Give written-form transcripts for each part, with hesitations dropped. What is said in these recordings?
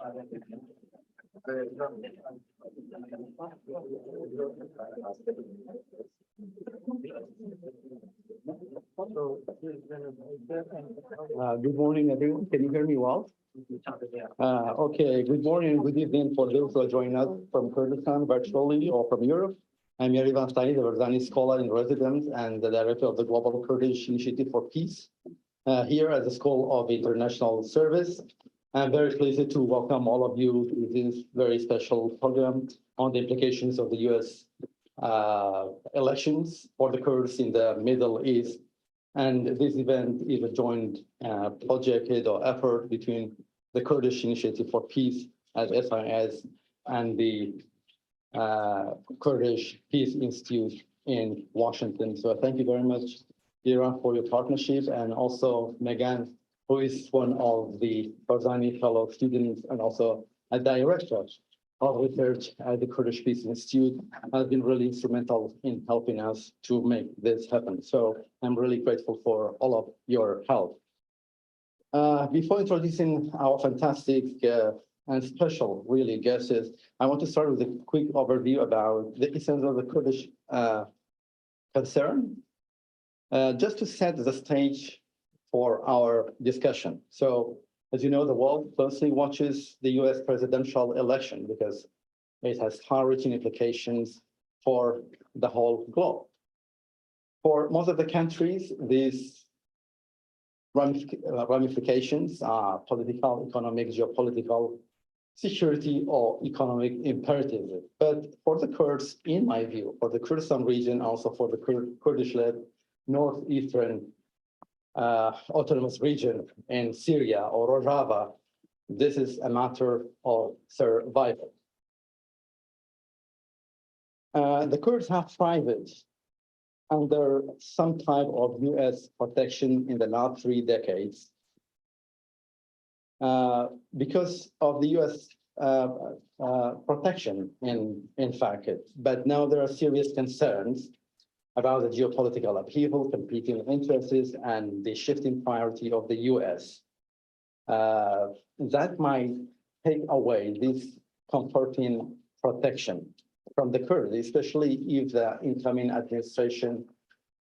Good morning, everyone. Can you hear me well? Okay, good morning, good evening for those who are joining us from Kurdistan virtually or from Europe. I'm Yerivan Said, a Barzani scholar in residence and the director of the Global Kurdish Initiative for Peace here at the School of International Service. I'm very pleased to welcome all of you to this very special program on the implications of the U.S. Elections for the Kurds in the Middle East. And this event is a joint project or effort between the Kurdish Initiative for Peace as SIS and the Kurdish Peace Institute in Washington. So thank you very much, Ira, for your partnership, and also Megan, who is one of the Barzani Fellow students and also a director of research at the Kurdish Peace Institute, has been really instrumental in helping us to make this happen. So I'm really grateful for all of your help. Before introducing our fantastic and special, really, guests, I want to start with a quick overview about the essence of the Kurdish concern, just to set the stage for our discussion. So, as you know, the world closely watches the US presidential election because it has far-reaching implications for the whole globe. For most of the countries, these ramifications are political, economic, geopolitical, security, or economic imperatives. But for the Kurds, in my view, for the Kurdistan region, also for the Kurdish-led northeastern autonomous region in Syria or Rojava, this is a matter of survival. The Kurds have thrived under some type of US protection in the last 3 decades because of the US protection in fact. But now there are serious concerns about the geopolitical upheaval, competing interests, and the shifting priority of the US. That might take away this comforting protection from the Kurds, especially if the incoming administration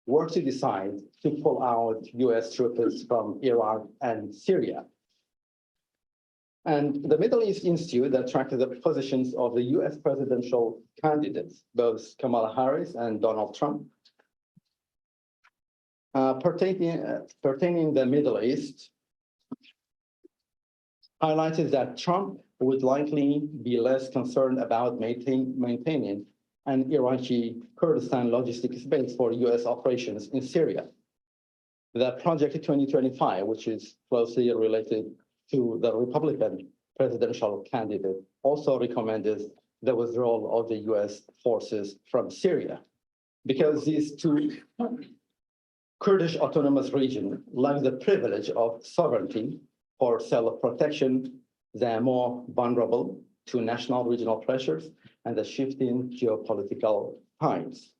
were to decide to pull out US troops from Iraq and Syria. And the Middle East Institute that tracked the positions of the US presidential candidates, both Kamala Harris and Donald Trump, pertaining the Middle East, highlighted that Trump would likely be less concerned about maintaining an Iraqi Kurdistan logistics base for US operations in Syria. The Project 2025, which is closely related to the Republican presidential candidate, also recommended the withdrawal of the US forces from Syria, because these two Kurdish autonomous regions lack the privilege of sovereignty for self-protection. They are more vulnerable to national regional pressures and the shifting geopolitical tides,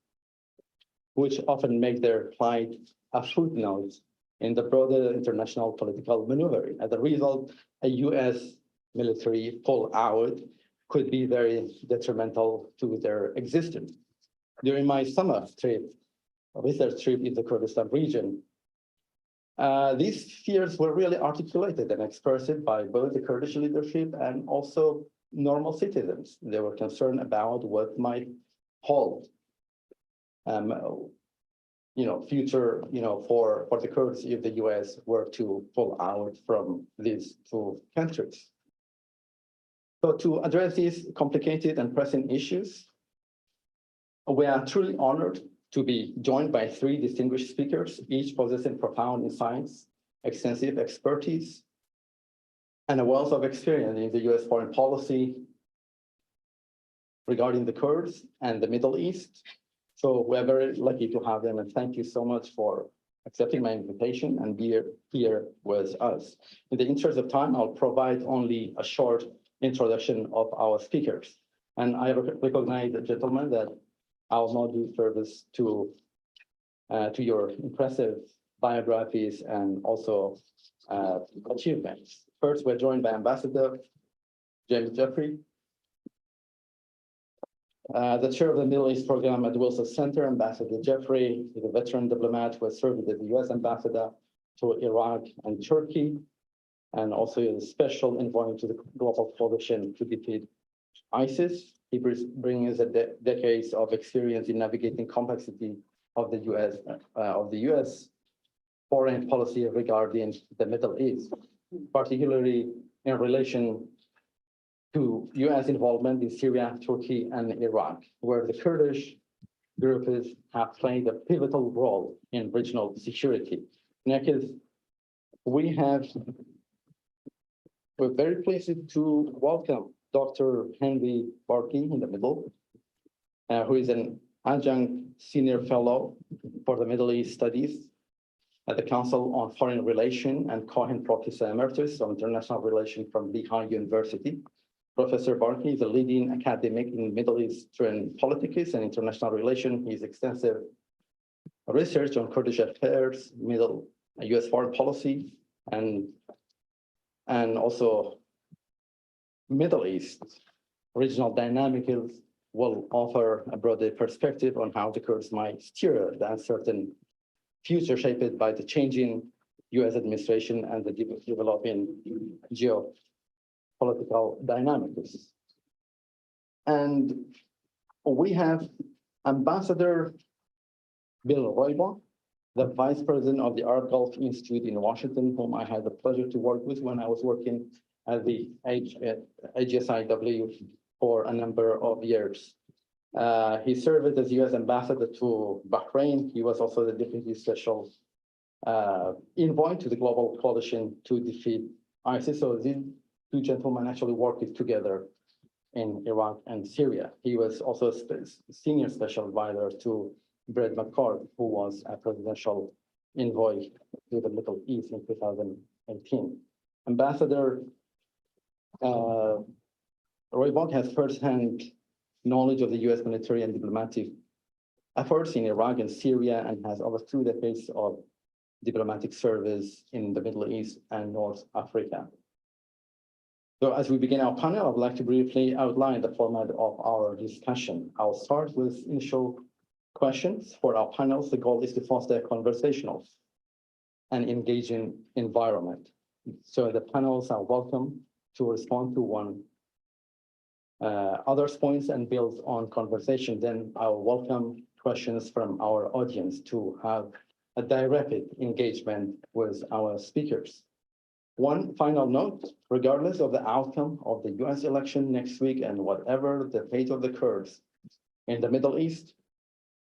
which often make their plight a footnote in the broader international political maneuvering. As a result, a US military pull-out could be very detrimental to their existence. During my summer research trip in the Kurdistan region, these fears were really articulated and expressed by both the Kurdish leadership and also normal citizens. They were concerned about what might hold future, for the Kurds if the US were to pull out from these 2 countries. So to address these complicated and pressing issues, we are truly honored to be joined by 3 distinguished speakers, each possessing profound insights, extensive expertise, and a wealth of experience in the US foreign policy regarding the Kurds and the Middle East. So we're very lucky to have them, and thank you so much for accepting my invitation and being here with us. In the interest of time, I'll provide only a short introduction of our speakers. And I recognize, gentlemen, that I'll not do service to your impressive biographies and also achievements. First, we're joined by Ambassador James Jeffrey, the chair of the Middle East program at the Wilson Center, Ambassador Jeffrey, is a veteran diplomat who has served as the U.S. ambassador to Iraq and Turkey, and also is a special envoy to the global coalition to defeat ISIS. He brings decades of experience in navigating complexity of the U.S. foreign policy regarding the Middle East, particularly in relation to U.S. involvement in Syria, Turkey, and Iraq, where the Kurdish groups have played a pivotal role in regional security. Next, we're very pleased to welcome Dr. Henry Barkey in the middle, who is an adjunct senior fellow for the Middle East Studies at the Council on Foreign Relations and Cohen Professor Emeritus of International Relations from Lehigh University. Professor Barkey is a leading academic in Middle Eastern politics and international relations. His extensive research on Kurdish affairs, U.S. foreign policy, and also Middle East regional dynamics will offer a broader perspective on how the Kurds might steer the uncertain future shaped by the changing U.S. administration and the developing geopolitical dynamics. And we have Ambassador Bill Roybach, the Vice President of the Arab Gulf Institute in Washington, whom I had the pleasure to work with when I was working at the AGSIW for a number of years. He served as U.S. ambassador to Bahrain. He was also the deputy special envoy to the global coalition to defeat ISIS. So these two gentlemen actually worked together in Iraq and Syria. He was also a senior special advisor to Brett McCord, who was a presidential envoy to the Middle East in 2018. Ambassador Roybach has firsthand knowledge of the U.S. military and diplomatic efforts in Iraq and Syria, and has over 2 decades of diplomatic service in the Middle East and North Africa. So as we begin our panel, I'd like to briefly outline the format of our discussion. I'll start with initial questions for our panels. The goal is to foster a conversational and engaging environment. So the panels are welcome to respond to one other's points and build on conversation. Then I'll welcome questions from our audience to have a direct engagement with our speakers. One final note, regardless of the outcome of the US election next week and whatever the fate of the Kurds in the Middle East,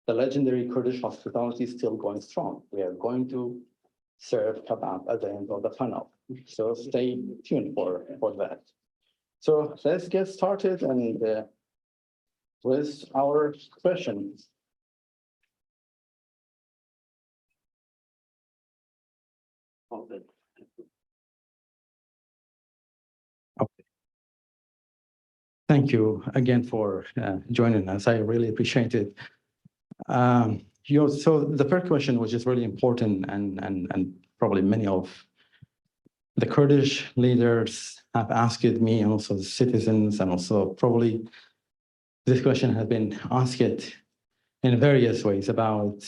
the legendary Kurdish hospitality is still going strong. We are going to serve kebab at the end of the panel. So stay tuned for that. So let's get started and with our questions. Okay. Thank you again for joining us. I really appreciate it. So the first question, which is really important, and probably many of the Kurdish leaders have asked me, and also the citizens, and also probably this question has been asked in various ways about,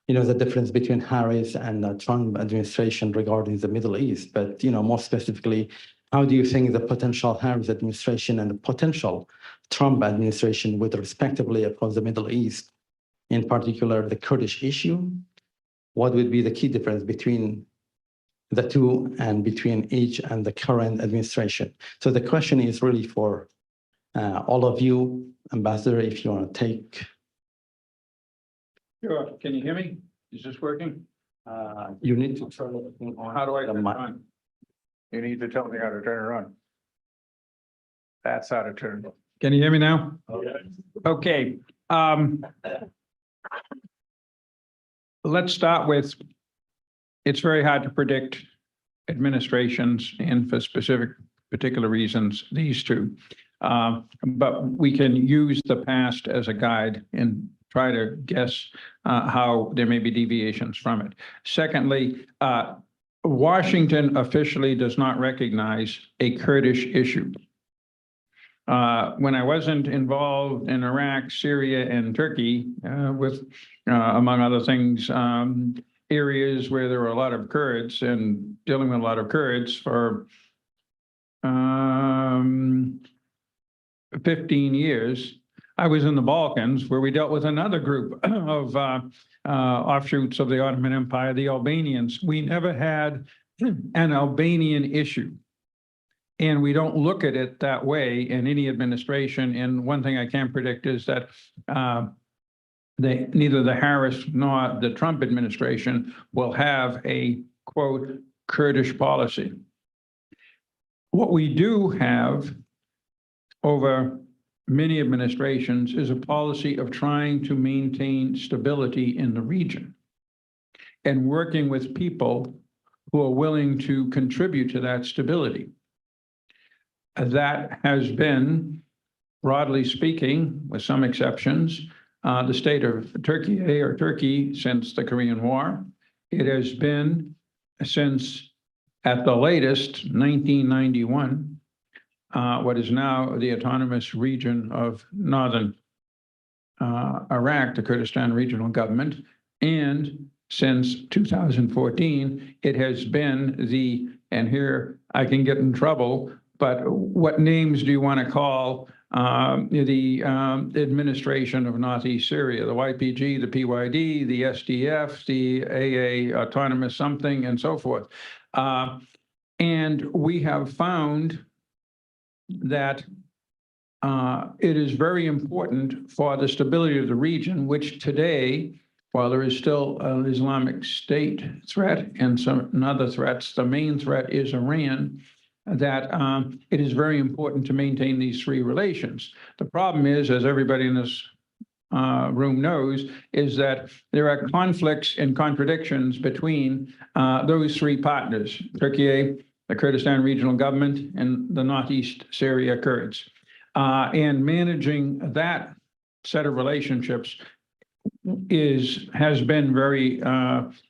the difference between Harris and the Trump administration regarding the Middle East. But, more specifically, how do you think the potential Harris administration and the potential Trump administration would respectively approach the Middle East, in particular the Kurdish issue? What would be the key difference between the two and between each and the current administration? So the question is really for all of you. Ambassador, if you want to take. Sure. Can you hear me? Is this working? You need to turn it on. How do I the turn it mic. on? You need to tell me how to turn it on. That's how to turn it. Can you hear me now? Okay. Let's start with, it's very hard to predict administrations and for particular reasons, these two. But we can use the past as a guide and try to guess how there may be deviations from it. Secondly, Washington officially does not recognize a Kurdish issue. When I wasn't involved in Iraq, Syria, and Turkey, with, among other things, areas where there were a lot of Kurds and dealing with a lot of Kurds for 15 years, I was in the Balkans where we dealt with another group of offshoots of the Ottoman Empire, the Albanians. We never had an Albanian issue. And we don't look at it that way in any administration. And one thing I can predict is that neither the Harris nor the Trump administration will have a, quote, Kurdish policy. What we do have over many administrations is a policy of trying to maintain stability in the region and working with people who are willing to contribute to that stability. That has been, broadly speaking, with some exceptions, the state of Turkey since the Korean War. It has been since, at the latest, 1991, what is now the autonomous region of northern Iraq, the Kurdistan Regional Government, and since 2014, it has been the, and here I can get in trouble, but what names do you want to call the administration of Northeast Syria, the YPG, the PYD, the SDF, the AA autonomous something, and so forth. And we have found that it is very important for the stability of the region, which today, while there is still an Islamic State threat and some other threats, the main threat is Iran, that it is very important to maintain these three relations. The problem is, as everybody in this room knows, is that there are conflicts and contradictions between those three partners, Turkey, the Kurdistan Regional Government, and the Northeast Syria Kurds. And managing that set of relationships has been very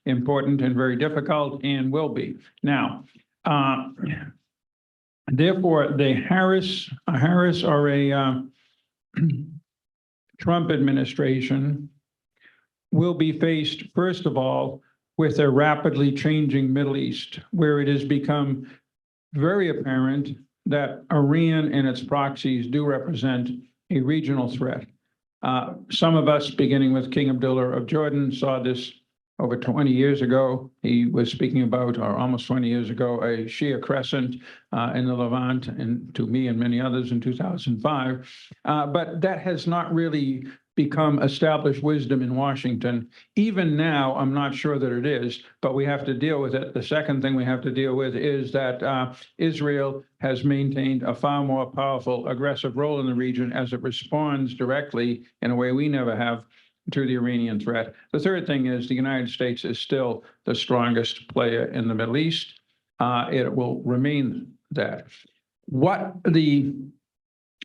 important and very difficult and will be. Now, therefore, the Harris or a Trump administration will be faced, first of all, with a rapidly changing Middle East, where it has become very apparent that Iran and its proxies do represent a regional threat. Some of us, beginning with King Abdullah of Jordan, saw this over 20 years ago. He was speaking about, or almost 20 years ago, a Shia crescent in the Levant, and to me and many others in 2005. But that has not really become established wisdom in Washington. Even now, I'm not sure that it is, but we have to deal with it. The second thing we have to deal with is that Israel has maintained a far more powerful, aggressive role in the region as it responds directly in a way we never have to the Iranian threat. The third thing is the United States is still the strongest player in the Middle East. It will remain that. What the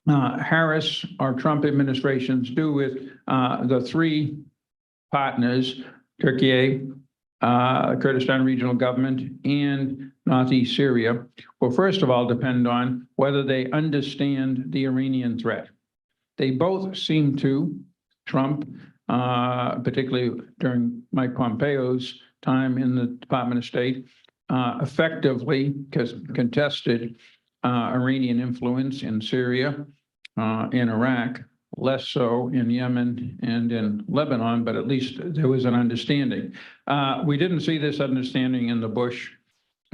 Harris or Trump administrations do with the three partners, Turkey, Kurdistan Regional Government, and Northeast Syria, will first of all depend on whether they understand the Iranian threat. They both seem to, Trump, particularly during Mike Pompeo's time in the Department of State, effectively contested Iranian influence in Syria, in Iraq, less so in Yemen and in Lebanon, but at least there was an understanding. We didn't see this understanding in the Bush,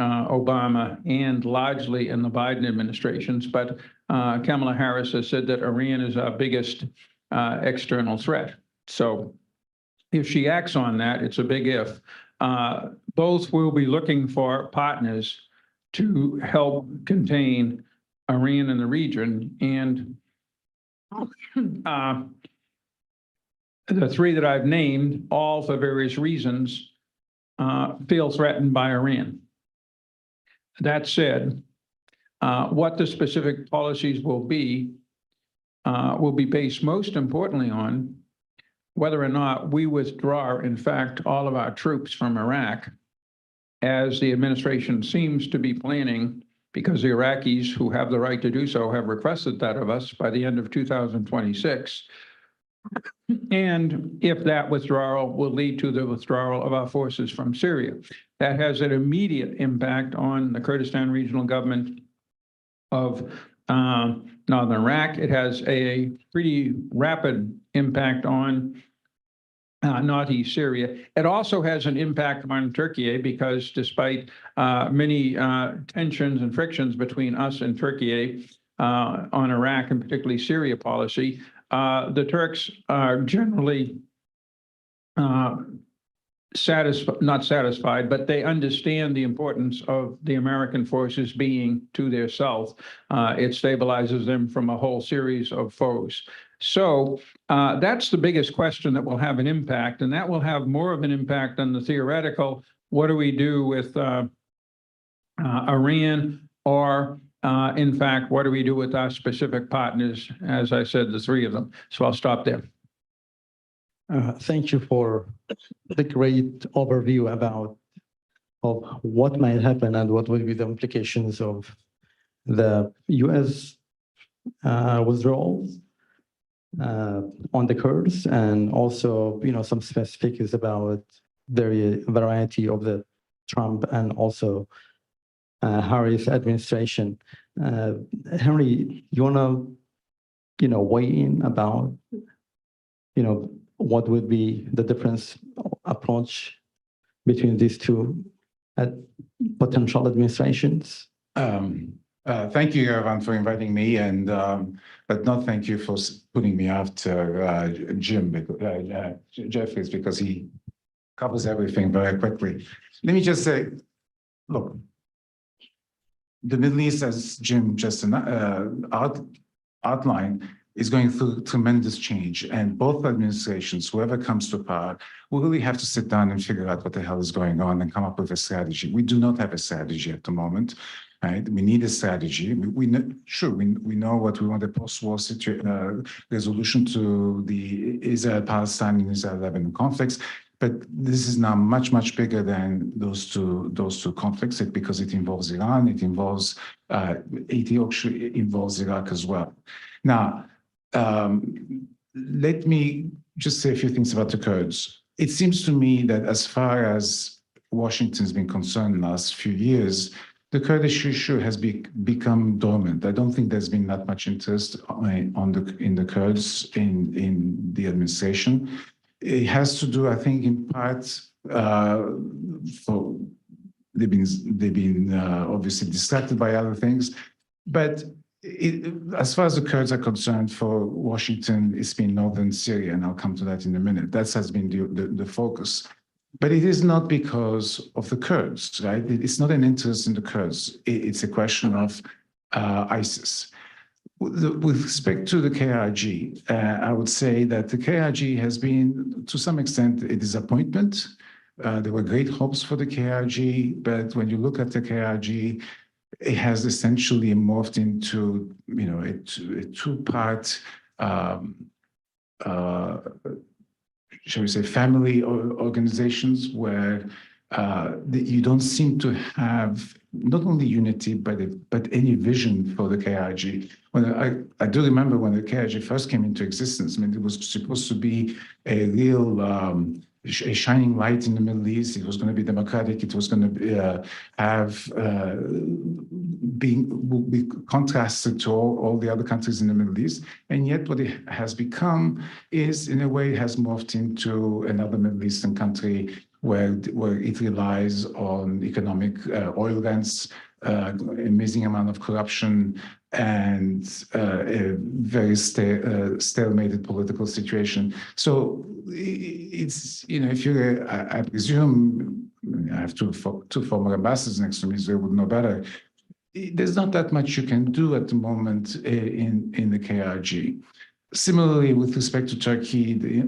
Obama, and largely in the Biden administrations, but Kamala Harris has said that Iran is our biggest external threat. So if she acts on that, it's a big if. Both will be looking for partners to help contain Iran in the region. And the three that I've named, all for various reasons, feel threatened by Iran. That said, what the specific policies will be based most importantly on whether or not we withdraw, in fact, all of our troops from Iraq, as the administration seems to be planning because the Iraqis who have the right to do so have requested that of us by the end of 2026. And if that withdrawal will lead to the withdrawal of our forces from Syria, that has an immediate impact on the Kurdistan Regional Government of northern Iraq. It has a pretty rapid impact on northeast Syria. It also has an impact on Turkey because despite many tensions and frictions between us and Turkey on Iraq and particularly Syria policy, the Turks are generally not satisfied, but they understand the importance of the American forces being to their south. It stabilizes them from a whole series of foes. So that's the biggest question that will have an impact, and that will have more of an impact than the theoretical. What do we do with Iran? Or in fact, what do we do with our specific partners? As I said, the three of them. So I'll stop there. Thank you for the great overview of what might happen and what will be the implications of the U.S. Withdrawals on the Kurds, and also, some specifics about the variety of the Trump and also Harris administration. Henry, you want to, weigh in about, what would be the difference approach between these two potential administrations? Thank you, Evan, for inviting me, and but not thank you for putting me after Jeffries, because he covers everything very quickly. Let me just say, look, the Middle East, as Jim just outlined, is going through tremendous change, and both administrations, whoever comes to power, will really have to sit down and figure out what the hell is going on and come up with a strategy. We do not have a strategy at the moment, right? We need a strategy. We know what we want, a post-war resolution to the Israel-Palestine and Israel-Lebanon conflicts, but this is now much, much bigger than those two conflicts, because it involves Iran, it actually involves Iraq as well. Now, let me just say a few things about the Kurds. It seems to me that as far as Washington's been concerned in the last few years, the Kurdish issue has become dormant. I don't think there's been that much interest in the Kurds in the administration. It has to do, I think, in part, they've been obviously distracted by other things, but as far as the Kurds are concerned, for Washington, it's been northern Syria, and I'll come to that in a minute. That has been the focus. But it is not because of the Kurds, right? It's not an interest in the Kurds. It's a question of ISIS. With respect to the KRG, I would say that the KRG has been, to some extent, a disappointment. There were great hopes for the KRG, but when you look at the KRG, it has essentially morphed into, a two-part, shall we say, family organizations where you don't seem to have not only unity, but any vision for the KRG. I do remember when the KRG first came into existence, it was supposed to be a real a shining light in the Middle East. It was going to be democratic. It was going to be contrasted to all the other countries in the Middle East. And yet what it has become is, in a way, has morphed into another Middle Eastern country where it relies on economic oil rents, amazing amount of corruption, and a very stalemated political situation. So it's, if you're, I presume, I have two former ambassadors next to me, so they would know better. There's not that much you can do at the moment in the KRG. Similarly, with respect to Turkey, the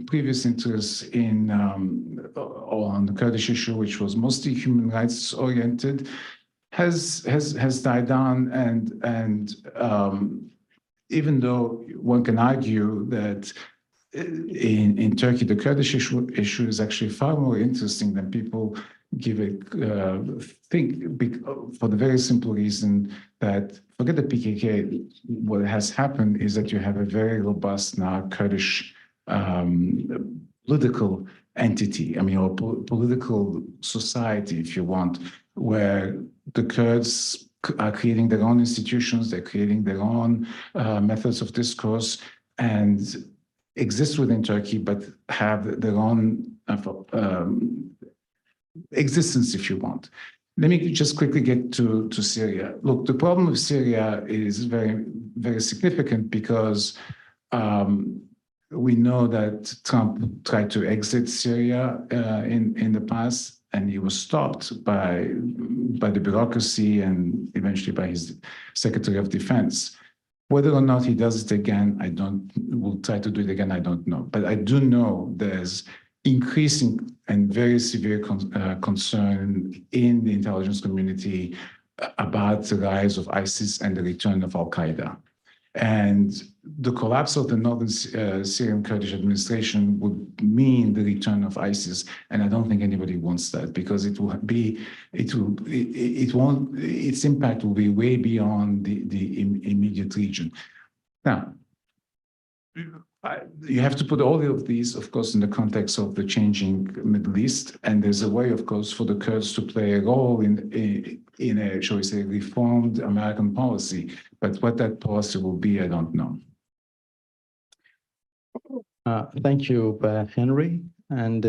previous interest on the Kurdish issue, which was mostly human rights oriented, has died down, and even though one can argue that in Turkey the Kurdish issue is actually far more interesting than people give a for the very simple reason that forget the PKK. What has happened is that you have a very robust now Kurdish political entity. I mean, or political society, if you want, where the Kurds are creating their own institutions, they're creating their own methods of discourse, and exist within Turkey, but have their own existence, if you want. Let me just quickly get to Syria. Look, the problem with Syria is very, very significant because we know that Trump tried to exit Syria in the past, and he was stopped by the bureaucracy and eventually by his Secretary of Defense. Whether or not he does it again, will try to do it again, I don't know. But I do know there's increasing and very severe concern in the intelligence community about the rise of ISIS and the return of Al-Qaeda. And the collapse of the northern Syrian Kurdish administration would mean the return of ISIS, and I don't think anybody wants that because its impact will be way beyond the immediate region. Now, you have to put all of these, of course, in the context of the changing Middle East, and there's a way, of course, for the Kurds to play a role in a, shall we say, reformed American policy. But what that policy will be, I don't know. Thank you, Henry. And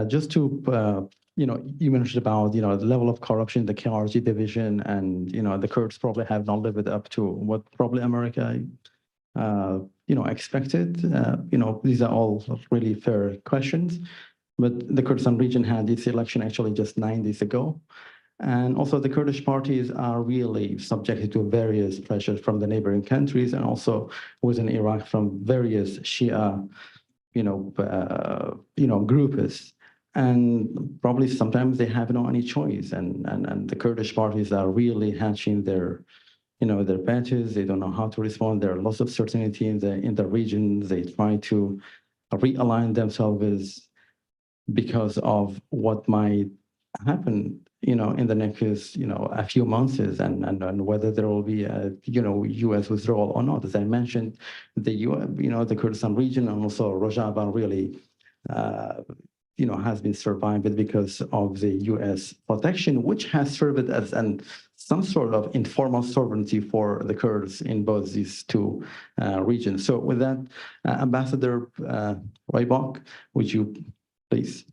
just to, you mentioned about, the level of corruption, the KRG division, and, the Kurds probably have not lived up to what probably America, expected. These are all really fair questions. But the Kurdistan region had its election actually just 9 days ago. And also the Kurdish parties are really subjected to various pressures from the neighboring countries and also within Iraq from various Shia, groups. And probably sometimes they have no any choice. And the Kurdish parties are really hatching their patches. They don't know how to respond. There are lots of certainty in the region. They try to realign themselves because of what might happen, in the next, a few months, and whether there will be a, U.S. withdrawal or not. As I mentioned, the Kurdistan region and also Rojava really, has been survived because of the U.S. protection, which has served as some sort of informal sovereignty for the Kurds in both these two regions. So with that, Ambassador Roybach, would you please?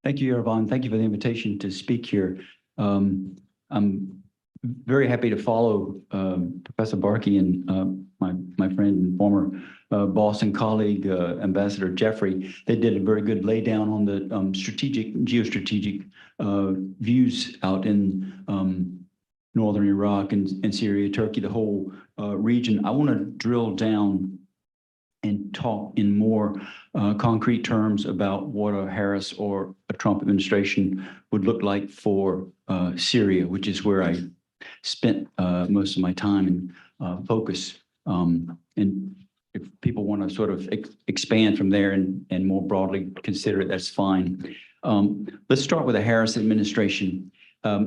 Thank you, Yervan. Thank you for the invitation to speak here. I'm very happy to follow Professor Barkey and my friend and former boss and colleague, Ambassador Jeffrey. They did a very good laydown on the geostrategic views out in northern Iraq and Syria, Turkey, the whole region. I want to drill down and talk in more concrete terms about what a Harris or a Trump administration would look like for Syria, which is where I spent most of my time and focus. And if people want to sort of expand from there and more broadly consider it, that's fine. Let's start with the Harris administration. A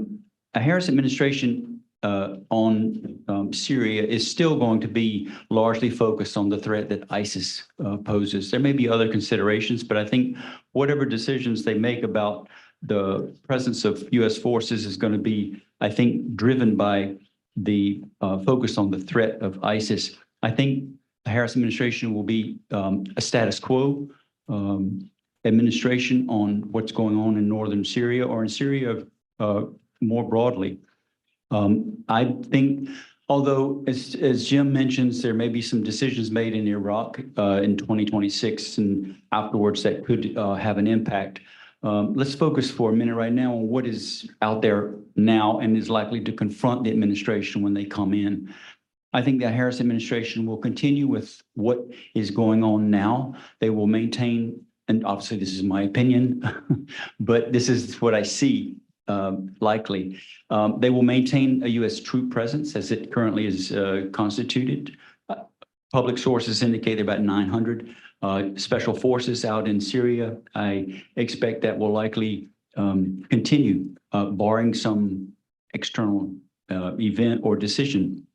Harris administration on Syria is still going to be largely focused on the threat that ISIS poses. There may be other considerations, but I think whatever decisions they make about the presence of U.S. forces is going to be, I think, driven by the focus on the threat of ISIS. I think the Harris administration will be a status quo administration on what's going on in northern Syria or in Syria more broadly. I think, although as Jim mentions, there may be some decisions made in Iraq in 2026 and afterwards that could have an impact. Let's focus for a minute right now on what is out there now and is likely to confront the administration when they come in. I think the Harris administration will continue with what is going on now. They will maintain, and obviously this is my opinion, but this is what I see likely. They will maintain a U.S. troop presence as it currently is constituted. Public sources indicate there are about 900 special forces out in Syria. I expect that will likely continue, barring some external event or decision.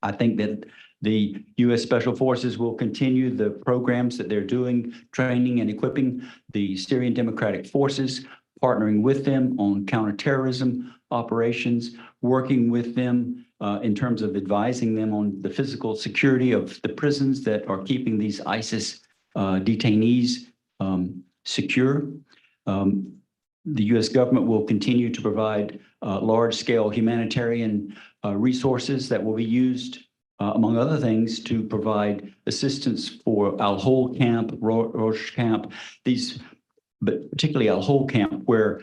I think that the U.S. Special Forces will continue the programs that they're doing, training and equipping the Syrian Democratic Forces, partnering with them on counterterrorism operations, working with them in terms of advising them on the physical security of the prisons that are keeping these ISIS detainees secure. The U.S. government will continue to provide large-scale humanitarian resources that will be used, among other things, to provide assistance for Al-Hol camp, Rosh camp, but particularly Al-Hol camp, where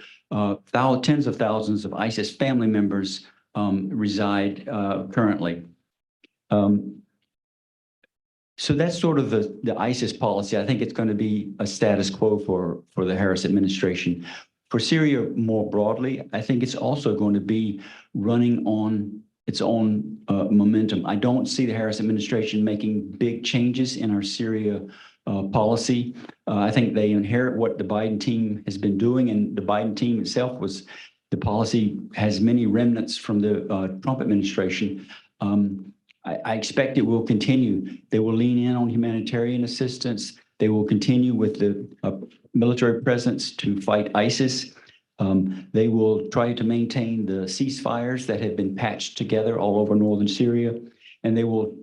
tens of thousands of ISIS family members reside currently. So that's sort of the ISIS policy. I think it's going to be a status quo for the Harris administration. For Syria more broadly, I think it's also going to be running on its own momentum. I don't see the Harris administration making big changes in our Syria policy. I think they inherit what the Biden team has been doing, and the Biden team itself the policy has many remnants from the Trump administration. I expect it will continue. They will lean in on humanitarian assistance. They will continue with the military presence to fight ISIS. They will try to maintain the ceasefires that have been patched together all over northern Syria. And they will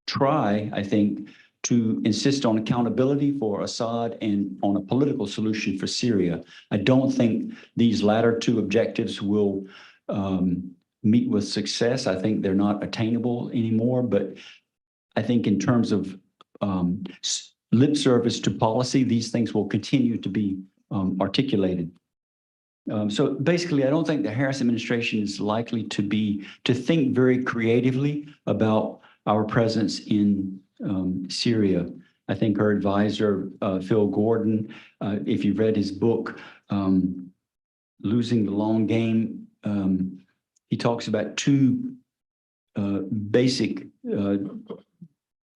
try, I think, to insist on accountability for Assad and on a political solution for Syria. I don't think these latter two objectives will meet with success. I think they're not attainable anymore, but I think in terms of lip service to policy, these things will continue to be articulated. So basically, I don't think the Harris administration is likely to think very creatively about our presence in Syria. I think her advisor, Phil Gordon, if you've read his book, Losing the Long Game, he talks about two basic,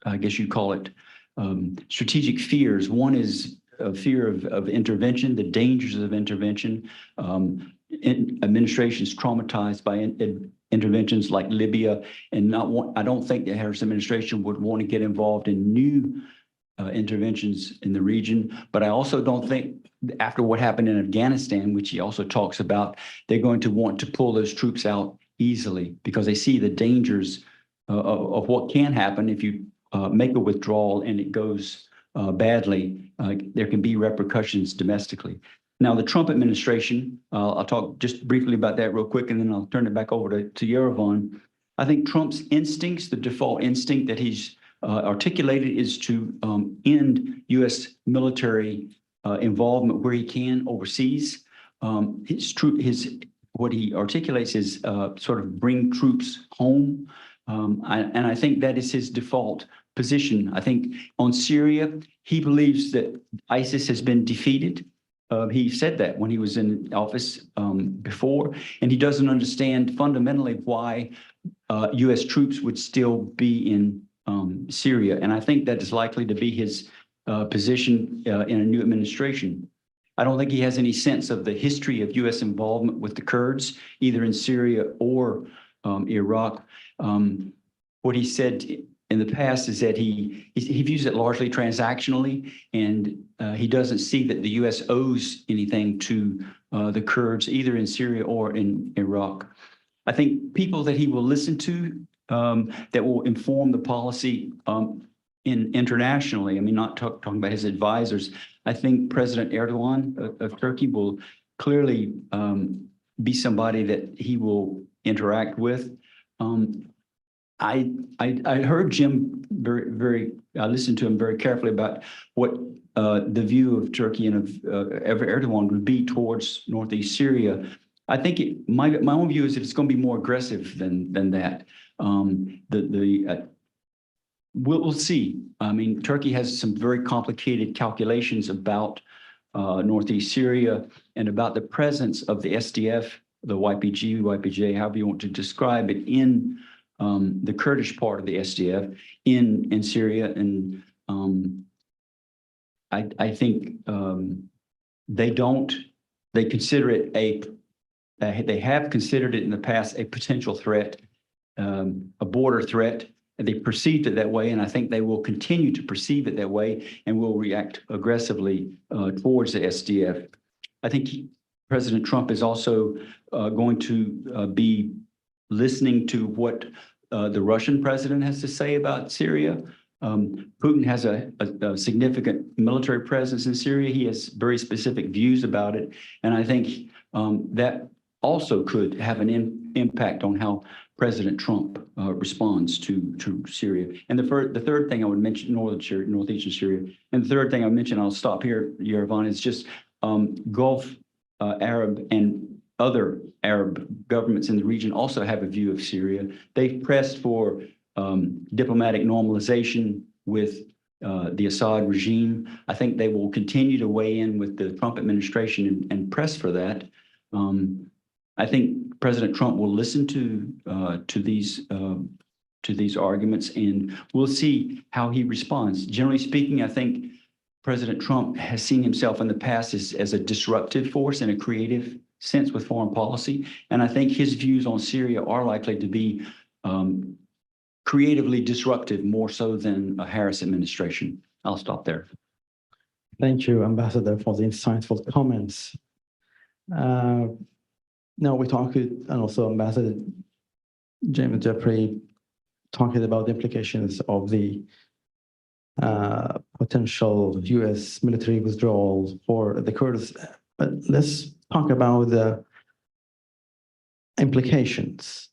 I guess you call it, strategic fears. One is a fear of intervention, the dangers of intervention. Administrations traumatized by interventions like Libya, and I don't think the Harris administration would want to get involved in new interventions in the region. But I also don't think, after what happened in Afghanistan, which he also talks about, they're going to want to pull those troops out easily because they see the dangers of what can happen if you make a withdrawal and it goes badly. There can be repercussions domestically. Now, the Trump administration, I'll talk just briefly about that real quick, and then I'll turn it back over to Yerevan. I think Trump's instincts, the default instinct that he's articulated, is to end U.S. military involvement where he can overseas. What he articulates is sort of bring troops home. And I think that is his default position. I think on Syria, he believes that ISIS has been defeated. He said that when he was in office before, and he doesn't understand fundamentally why U.S. troops would still be in Syria. And I think that is likely to be his position in a new administration. I don't think he has any sense of the history of U.S. involvement with the Kurds, either in Syria or Iraq. What he said in the past is that he views it largely transactionally, and he doesn't see that the U.S. owes anything to the Kurds, either in Syria or in Iraq. I think people that he will listen to that will inform the policy internationally, I mean, not talking about his advisors, I think President Erdogan of Turkey will clearly be somebody that he will interact with. I heard Jim I listened to him very carefully about what the view of Turkey and of Erdogan would be towards Northeast Syria. I think my own view is that it's going to be more aggressive than that. We'll see. I mean, Turkey has some very complicated calculations about Northeast Syria and about the presence of the SDF, the YPG, however you want to describe it, in the Kurdish part of the SDF in Syria. And I think they consider it they have considered it in the past a potential threat, a border threat, and they perceived it that way, and I think they will continue to perceive it that way and will react aggressively towards the SDF. I think President Trump is also going to be listening to what the Russian president has to say about Syria. Putin has a significant military presence in Syria. He has very specific views about it. And I think that also could have an impact on how President Trump responds to Syria. And the third thing I would mention, northeastern Syria. And the third thing I mentioned, I'll stop here, Yerevan, is just Gulf Arab and other Arab governments in the region also have a view of Syria. They've pressed for diplomatic normalization with the Assad regime. I think they will continue to weigh in with the Trump administration and press for that. I think President Trump will listen to these arguments, and we'll see how he responds. Generally speaking, I think President Trump has seen himself in the past as a disruptive force in a creative sense with foreign policy, and I think his views on Syria are likely to be creatively disruptive more so than a Harris administration. I'll stop there. Thank you, Ambassador, for the insightful comments. Now we talked, and also Ambassador James Jeffrey talking about the implications of the potential U.S. military withdrawal for the Kurds. But let's talk about the implications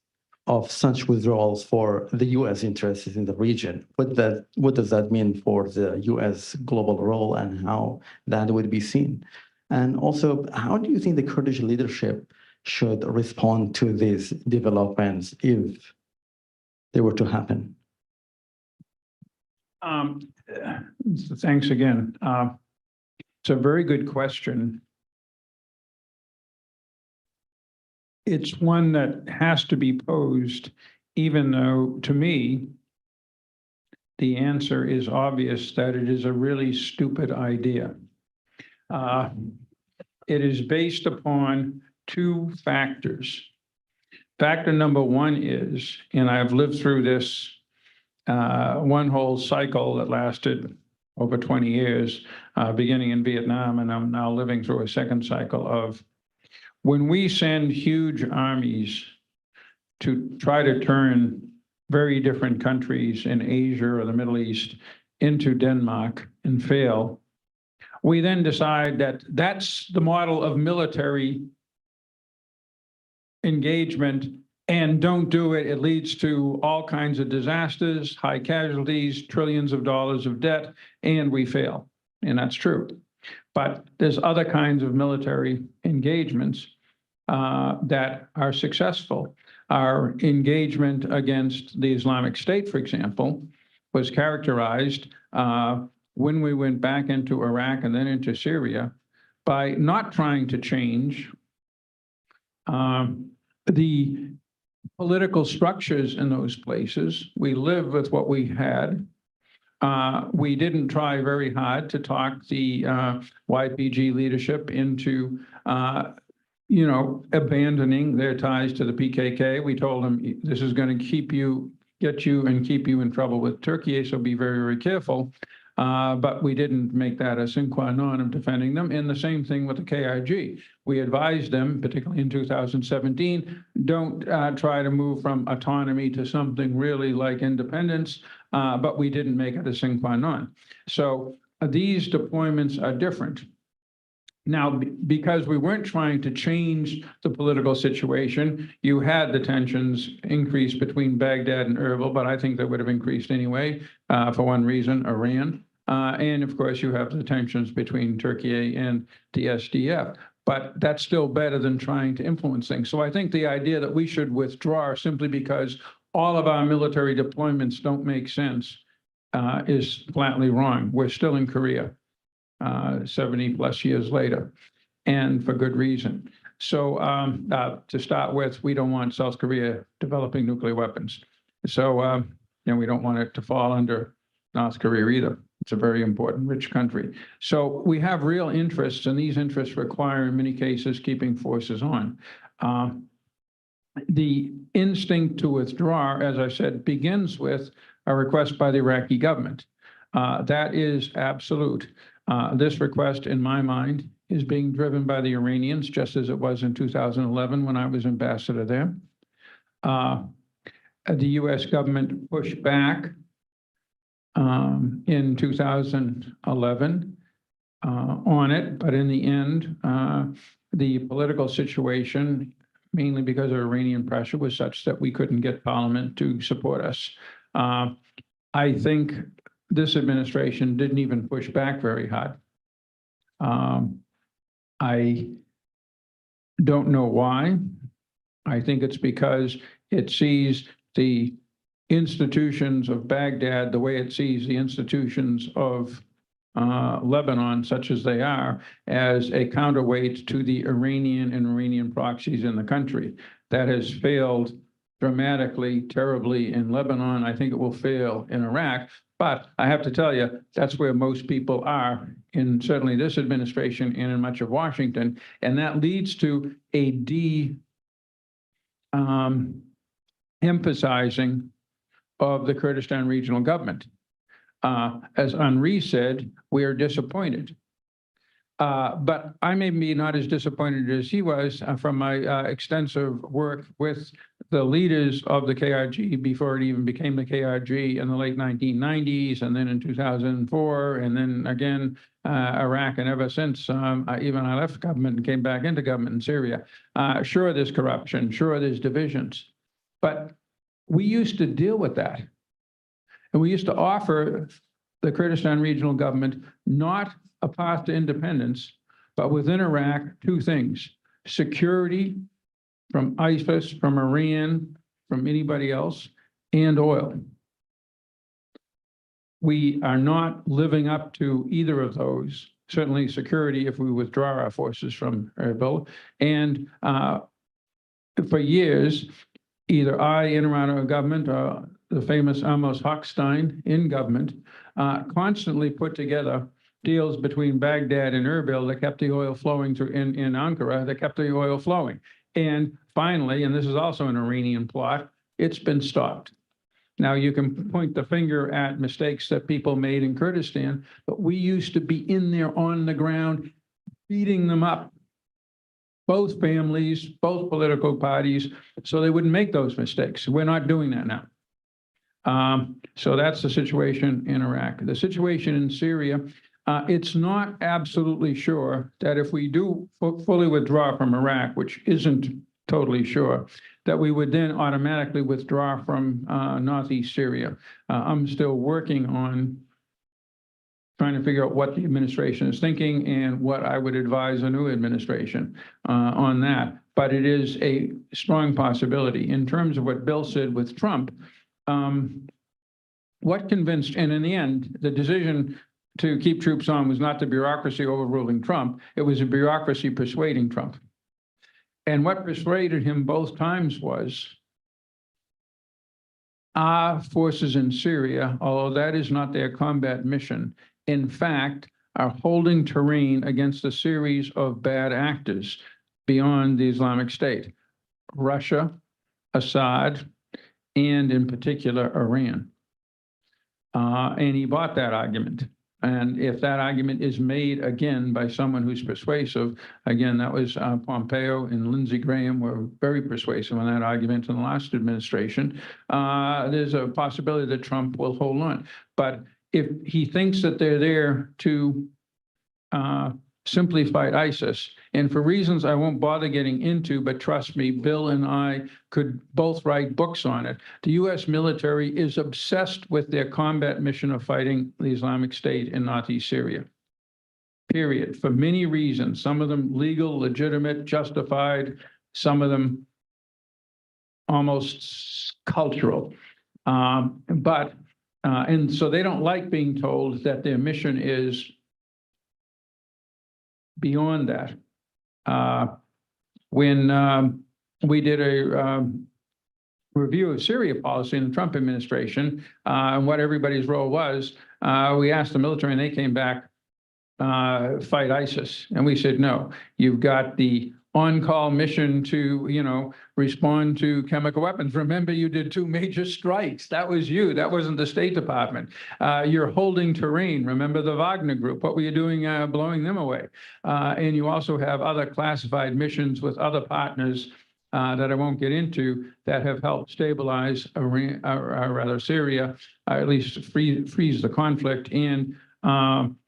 of such withdrawals for the U.S. interests in the region. What does that mean for the U.S. global role and how that would be seen? And also, how do you think the Kurdish leadership should respond to these developments if they were to happen? Thanks again. It's a very good question. It's one that has to be posed, even though, to me, the answer is obvious that it is a really stupid idea. It is based upon two factors. Factor number one is, and I've lived through this one whole cycle that lasted over 20 years, beginning in Vietnam, and I'm now living through a second cycle of when we send huge armies to try to turn very different countries in Asia or the Middle East into Denmark and fail, we then decide that that's the model of military engagement, and don't do it. It leads to all kinds of disasters, high casualties, trillions of dollars of debt, and we fail. And that's true. But there's other kinds of military engagements that are successful. Our engagement against the Islamic State, for example, was characterized when we went back into Iraq and then into Syria by not trying to change the political structures in those places. We lived with what we had. We didn't try very hard to talk the YPG leadership into abandoning their ties to the PKK. We told them this is going to get you and keep you in trouble with Turkey, so be very, very careful. But we didn't make that a sine qua non of defending them. And the same thing with the KIG. We advised them, particularly in 2017, don't try to move from autonomy to something really like independence, but we didn't make it a sine qua non. So these deployments are different. Now, because we weren't trying to change the political situation, you had the tensions increase between Baghdad and Erbil, but I think they would have increased anyway, for one reason, Iran. And of course, you have the tensions between Turkey and the SDF. But that's still better than trying to influence things. So I think the idea that we should withdraw simply because all of our military deployments don't make sense is flatly wrong. We're still in Korea 70 plus years later, and for good reason. So to start with, we don't want South Korea developing nuclear weapons. So we don't want it to fall under North Korea either. It's a very important, rich country. So we have real interests, and these interests require, in many cases, keeping forces on. The instinct to withdraw, as I said, begins with a request by the Iraqi government. That is absolute. This request, in my mind, is being driven by the Iranians, just as it was in 2011 when I was ambassador there. The U.S. government pushed back in 2011 on it, but in the end, the political situation, mainly because of Iranian pressure, was such that we couldn't get Parliament to support us. I think this administration didn't even push back very hard. I don't know why. I think it's because it sees the institutions of Baghdad the way it sees the institutions of Lebanon, such as they are, as a counterweight to the Iranian and Iranian proxies in the country. That has failed dramatically, terribly in Lebanon. I think it will fail in Iraq. But I have to tell you, that's where most people are in certainly this administration and in much of Washington. And that leads to a emphasizing of the Kurdistan regional government. As Henri said, we are disappointed. But I may be not as disappointed as he was from my extensive work with the leaders of the KRG before it even became the KRG in the late 1990s, and then in 2004, and then again Iraq, and ever since even I left government and came back into government in Syria. Sure, there's corruption, sure, there's divisions, but we used to deal with that. And we used to offer the Kurdistan regional government not a path to independence, but within Iraq, two things: security from ISIS, from Iran, from anybody else, and oil. We are not living up to either of those, certainly security if we withdraw our forces from Erbil. And for years, either I, in or out of government, or the famous Amos Hochstein in government, constantly put together deals between Baghdad and Erbil that kept the oil flowing through in Ankara, that kept the oil flowing. And finally, and this is also an Iranian plot, it's been stopped. Now you can point the finger at mistakes that people made in Kurdistan, but we used to be in there on the ground, beating them up, both families, both political parties, so they wouldn't make those mistakes. We're not doing that now. So that's the situation in Iraq. The situation in Syria, it's not absolutely sure that if we do fully withdraw from Iraq, which isn't totally sure, that we would then automatically withdraw from Northeast Syria. I'm still working on trying to figure out what the administration is thinking and what I would advise a new administration on that. But it is a strong possibility. In terms of what Bill said with Trump, what convinced, and in the end, the decision to keep troops on was not the bureaucracy overruling Trump, it was a bureaucracy persuading Trump. And what persuaded him both times was our forces in Syria, although that is not their combat mission, in fact, are holding terrain against a series of bad actors beyond the Islamic State: Russia, Assad, and in particular, Iran. And he bought that argument. And if that argument is made again by someone who's persuasive, again, that was Pompeo and Lindsey Graham were very persuasive on that argument in the last administration, there's a possibility that Trump will hold on. But if he thinks that they're there to simply fight ISIS, and for reasons I won't bother getting into, but trust me, Bill and I could both write books on it. The U.S. military is obsessed with their combat mission of fighting the Islamic State in Northeast Syria, period, for many reasons, some of them legal, legitimate, justified, some of them almost cultural. And so they don't like being told that their mission is beyond that. When we did a review of Syria policy in the Trump administration, and what everybody's role was, We asked the military and they came back, fight ISIS. And we said, no, you've got the on-call mission to, respond to chemical weapons. Remember, you did 2 major strikes. That was you. That wasn't the State Department. You're holding terrain. Remember the Wagner Group. What were you doing blowing them away? And you also have other classified missions with other partners that I won't get into that have helped stabilize Iran, or rather Syria, at least freeze the conflict and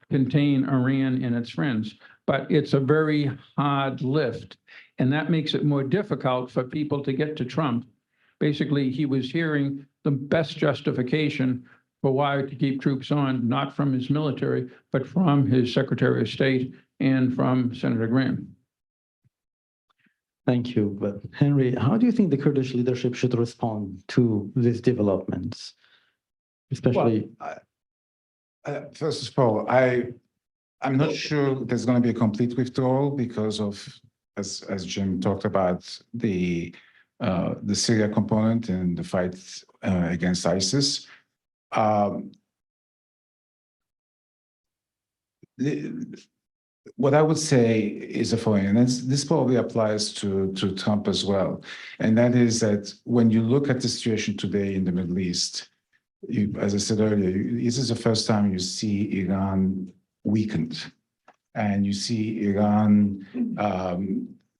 contain Iran and its friends. But it's a very hard lift, and that makes it more difficult for people to get to Trump. Basically, he was hearing the best justification for why to keep troops on, not from his military, but from his Secretary of State and from Senator Graham. Thank you. But Henry, how do you think the Kurdish leadership should respond to these developments? Especially, First of all, I'm not sure there's going to be a complete withdrawal because of, as Jim talked about, the Syria component and the fight against ISIS. What I would say is the following, and this probably applies to Trump as well, and that is that when you look at the situation today in the Middle East, as I said earlier, this is the first time you see Iran weakened, and you see Iran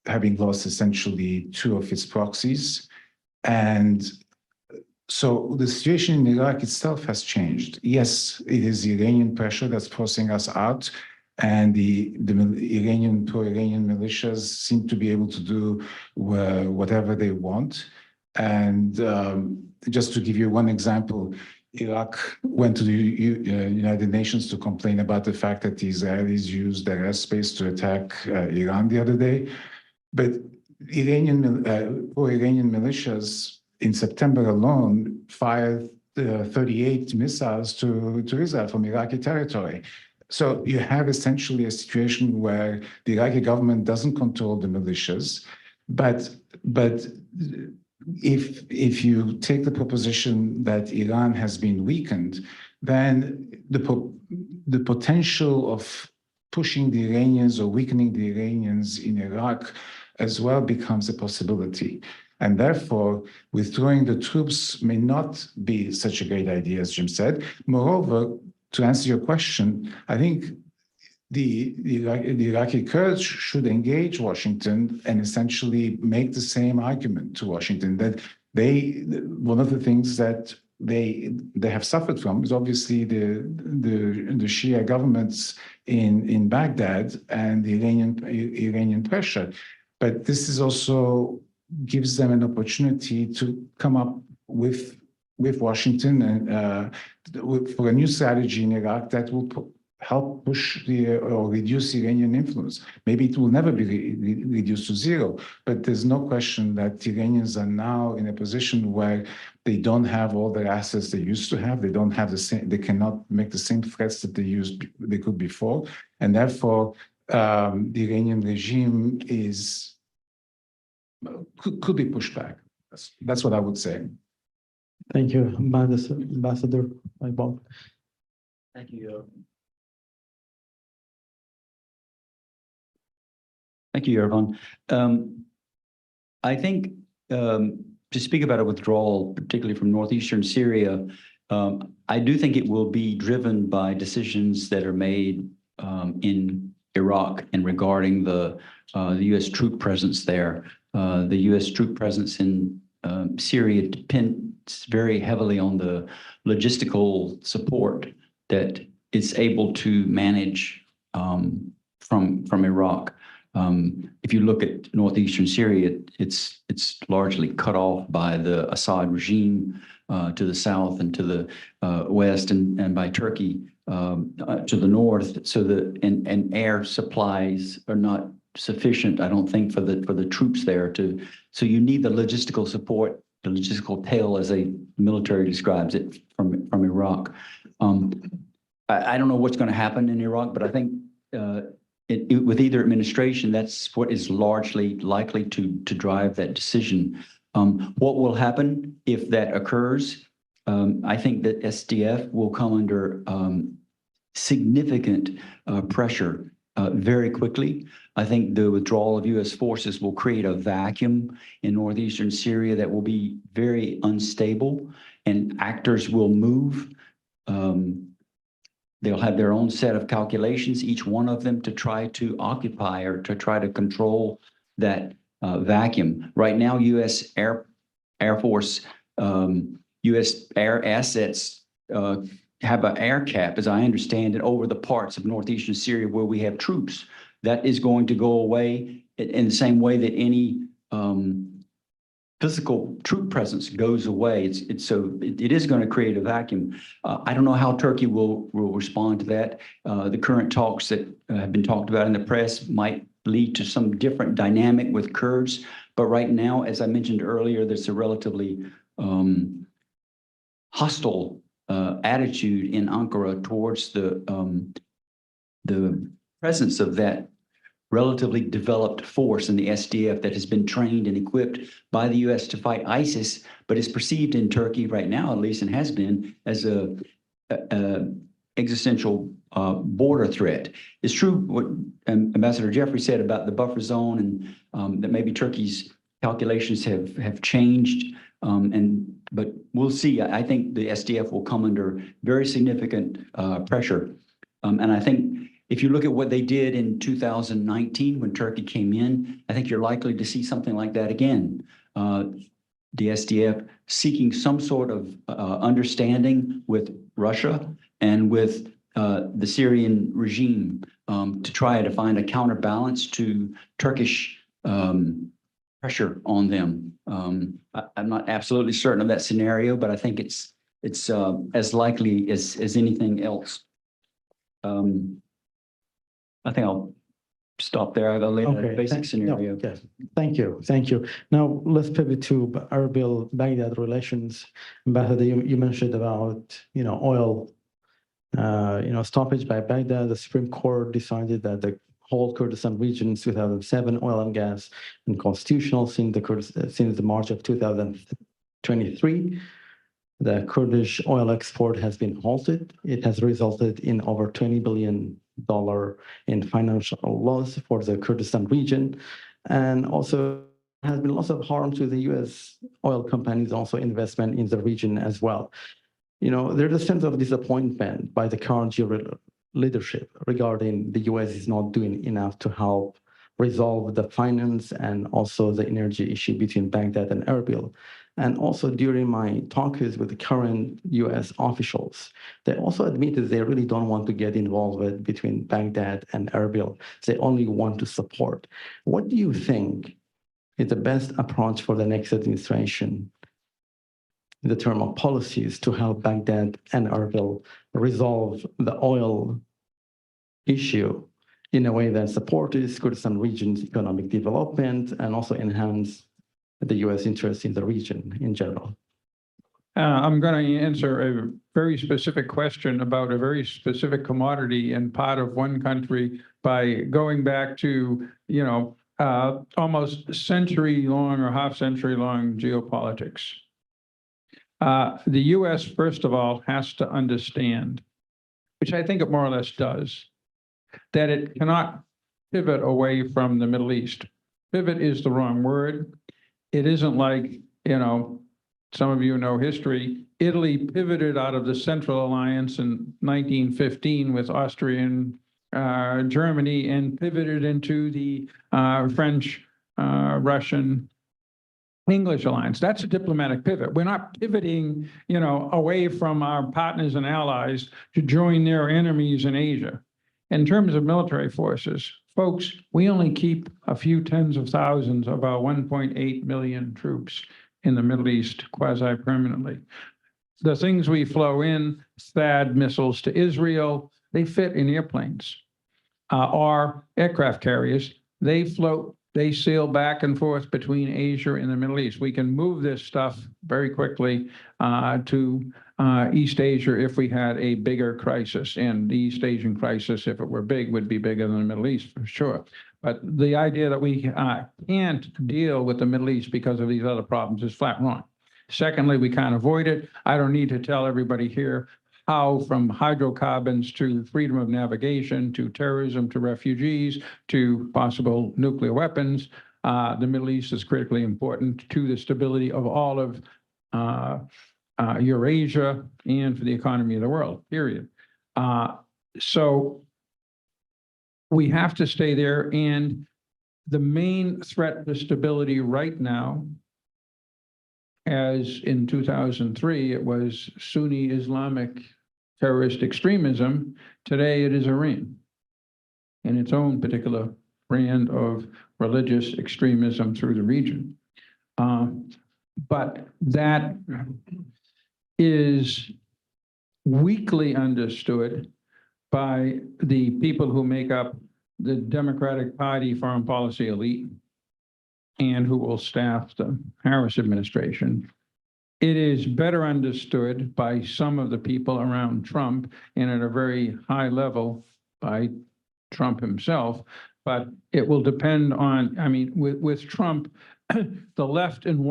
having lost essentially 2 of its proxies, and so the situation in Iraq itself has changed. Yes, it is the Iranian pressure that's forcing us out, and the Iranian pro-Iranian militias seem to be able to do whatever they want. And just to give you one example, Iraq went to the United Nations to complain about the fact that the Israelis used their airspace to attack Iran the other day. But pro-Iranian militias in September alone fired 38 missiles to Israel from Iraqi territory. So you have essentially a situation where the Iraqi government doesn't control the militias, but if you take the proposition that Iran has been weakened, then the potential of pushing the Iranians or weakening the Iranians in Iraq as well becomes a possibility. And therefore, withdrawing the troops may not be such a great idea, as Jim said. Moreover, to answer your question, I think the Iraqi Kurds should engage Washington and essentially make the same argument to Washington that one of the things that they have suffered from is obviously the Shia governments in Baghdad and the Iranian pressure. But this is also gives them an opportunity to come up with Washington and for a new strategy in Iraq that will help push or reduce Iranian influence. Maybe it will never be reduced to 0, but there's no question that Iranians are now in a position where they don't have all the assets they used to have. They don't have the same. They cannot make the same threats that they could before, and therefore the Iranian regime could be pushed back. That's what I would say. thank you, Ambassador Bob. Thank you. Thank you, Yervan. I think to speak about a withdrawal, particularly from northeastern Syria, I do think it will be driven by decisions that are made in Iraq and regarding the U.S. troop presence there. The U.S. troop presence in Syria depends very heavily on the logistical support that it's able to manage from Iraq. If you look at northeastern Syria, it's largely cut off by the Assad regime to the south and to the west, and by Turkey to the north. So and air supplies are not sufficient, I don't think, for the troops there to. So you need the logistical support, the logistical tail, as a military describes it, from Iraq. I don't know what's going to happen in Iraq, but I think with either administration, that's what is largely likely to drive that decision. What will happen if that occurs? I think that SDF will come under significant pressure very quickly. I think the withdrawal of U.S. forces will create a vacuum in northeastern Syria that will be very unstable, and actors will move. They'll have their own set of calculations, each one of them, to try to occupy or to try to control that vacuum. Right now, U.S. Air Force, U.S. air assets have an air cap, as I understand it, over the parts of northeastern Syria where we have troops. That is going to go away in the same way that any physical troop presence goes away. It is going to create a vacuum. I don't know how Turkey will respond to that. The current talks that have been talked about in the press might lead to some different dynamic with Kurds. But right now, as I mentioned earlier, there's a relatively hostile attitude in Ankara towards the presence of that relatively developed force in the SDF that has been trained and equipped by the U.S. to fight ISIS, but is perceived in Turkey right now, at least, and has been, as a existential border threat. It's true what Ambassador Jeffrey said about the buffer zone, and that maybe Turkey's calculations have changed, but we'll see. I think the SDF will come under very significant pressure, and I think if you look at what they did in 2019 when Turkey came in, I think you're likely to see something like that again. The SDF seeking some sort of understanding with Russia and with the Syrian regime to try to find a counterbalance to Turkish pressure on them. I'm not absolutely certain of that scenario, but I think it's as likely as anything else. I think I'll stop there. I'll lay out a basic scenario. Yes, thank you. Now let's pivot to Erbil-Baghdad relations. Ambassador, you mentioned about oil, stoppage by Baghdad. The Supreme Court decided that the whole Kurdistan region in 2007, oil and gas, unconstitutional since the March of 2023. The Kurdish oil export has been halted. It has resulted in over $20 billion in financial loss for the Kurdistan region, and also has been lots of harm to the U.S. oil companies, also investment in the region as well. There's a sense of disappointment by the current leadership regarding the U.S. is not doing enough to help resolve the finance and also the energy issue between Baghdad and Erbil. And also during my talks with the current U.S. officials, they also admitted they really don't want to get involved between Baghdad and Erbil. They only want to support. What do you think is the best approach for the next administration in the term of policies to help Baghdad and Erbil resolve the oil issue in a way that supports Kurdistan region's economic development and also enhance the U.S. interest in the region in general? I'm going to answer a very specific question about a very specific commodity and part of one country by going back to, almost century-long or half-century-long geopolitics. The U.S., first of all, has to understand, which I think it more or less does, that it cannot pivot away from the Middle East. Pivot is the wrong word. It isn't like, some of you know history. Italy pivoted out of the Central Alliance in 1915 with Austria and Germany and pivoted into the French, Russian, English alliance. That's a diplomatic pivot. We're not pivoting, away from our partners and allies to join their enemies in Asia. In terms of military forces, folks, we only keep a few tens of thousands of our 1.8 million troops in the Middle East quasi-permanently. The things we flow in, THAAD missiles to Israel, they fit in airplanes or aircraft carriers. They float, they sail back and forth between Asia and the Middle East. We can move this stuff very quickly to East Asia if we had a bigger crisis. And the East Asian crisis, if it were big, would be bigger than the Middle East for sure. But the idea that we can't deal with the Middle East because of these other problems is flat wrong. Secondly, we can't avoid it. I don't need to tell everybody here how from hydrocarbons to freedom of navigation, to terrorism, to refugees, to possible nuclear weapons, the Middle East is critically important to the stability of all of Eurasia and for the economy of the world, period. So we have to stay there. And the main threat to stability right now, as in 2003, it was Sunni Islamic terrorist extremism. Today it is Iran and its own particular brand of religious extremism through the region. But that is weakly understood by the people who make up the Democratic Party foreign policy elite and who will staff the Harris administration. It is better understood by some of the people around Trump and at a very high level by Trump himself, but it will depend on, I mean, with Trump, the left and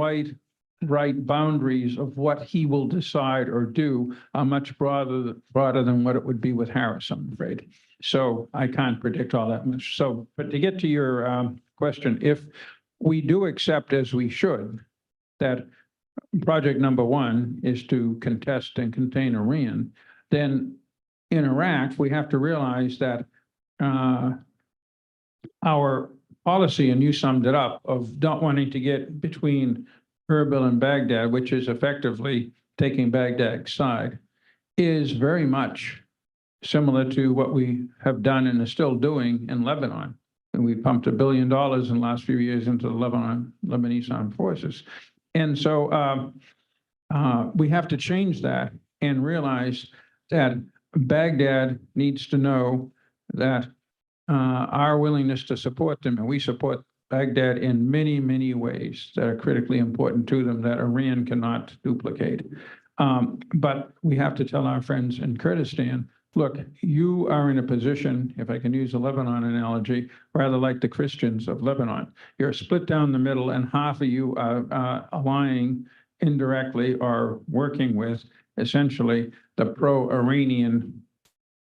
right boundaries of what he will decide or do are much broader than what it would be with Harris, I'm afraid. So I can't predict all that much. So, but to get to your question, if we do accept, as we should, that project number one is to contest and contain Iran, then in Iraq, we have to realize that our policy, and you summed it up, of not wanting to get between Erbil and Baghdad, which is effectively taking Baghdad's side, is very much similar to what we have done and are still doing in Lebanon. And we pumped $1 billion in the last few years into the Lebanese armed forces. And so we have to change that and realize that Baghdad needs to know that our willingness to support them, and we support Baghdad in many, many ways that are critically important to them that Iran cannot duplicate. But we have to tell our friends in Kurdistan, look, you are in a position, if I can use a Lebanon analogy, rather like the Christians of Lebanon. You're split down the middle, and half of you are allying indirectly or working with essentially the pro-Iranian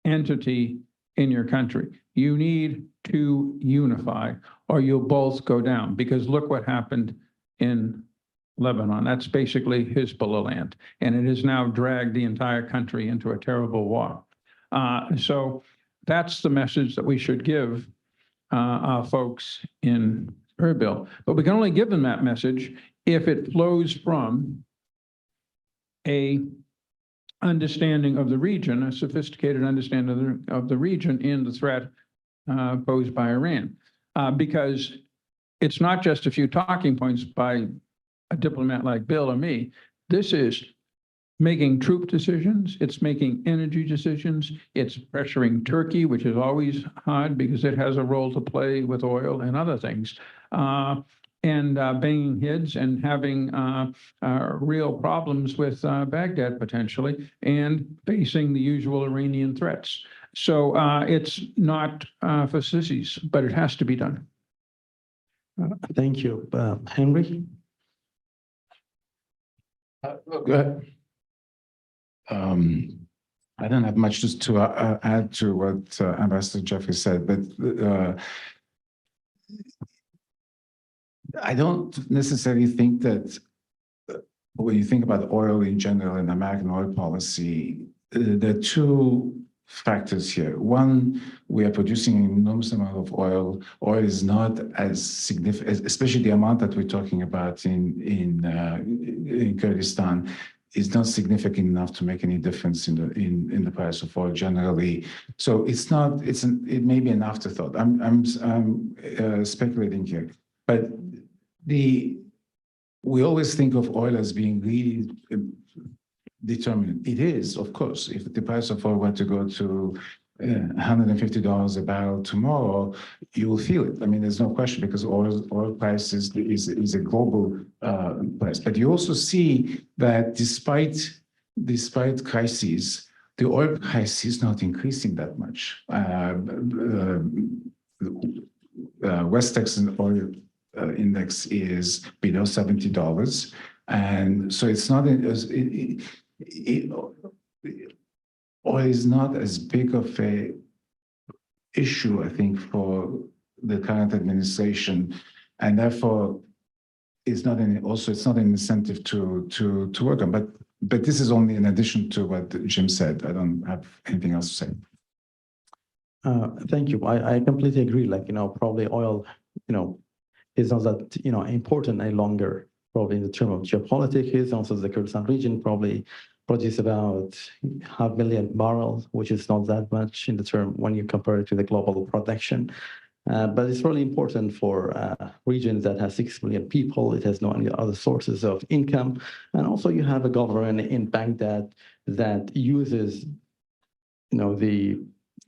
entity in your country. You need to unify or you'll both go down, because look what happened in Lebanon. That's basically Hezbollah land, and it has now dragged the entire country into a terrible war. So that's the message that we should give our folks in Erbil. But we can only give them that message if it flows from a understanding of the region, a sophisticated understanding of the region and the threat posed by Iran. Because it's not just a few talking points by a diplomat like Bill or me. This is making troop decisions. It's making energy decisions. It's pressuring Turkey, which is always hard because it has a role to play with oil and other things. And banging heads and having real problems with Baghdad potentially, and facing the usual Iranian threats. So it's not for sissies, but it has to be done. Thank you. Henry? Go ahead. I don't have much just to add to what Ambassador Jeffrey said, but I don't necessarily think that when you think about oil in general and American oil policy, there are two factors here. One, we are producing an enormous amount of oil. Oil is not as significant, especially the amount that we're talking about in Kurdistan, is not significant enough to make any difference in the price of oil generally. So it's not. It may be an afterthought. I'm speculating here, but we always think of oil as being really determinant. It is, of course. If the price of oil were to go to $150 a barrel tomorrow, you will feel it. I mean, there's no question, because oil price is a global price. But you also see that despite crises, the oil price is not increasing that much. West Texas oil index is below $70. And so it's not, or is not as big of a issue, I think, for the current administration. And therefore, it's not an incentive to work on. But this is only in addition to what Jim said. I don't have anything else to say. Thank you. I completely agree. Like, probably oil, is not that, important any longer, probably in the term of geopolitics. Is also the Kurdistan region probably produce about 500,000 barrels, which is not that much in the term when you compare it to the global production. But it's really important for regions that has 6 million people. It has no any other sources of income. And also you have a government in Baghdad that uses, the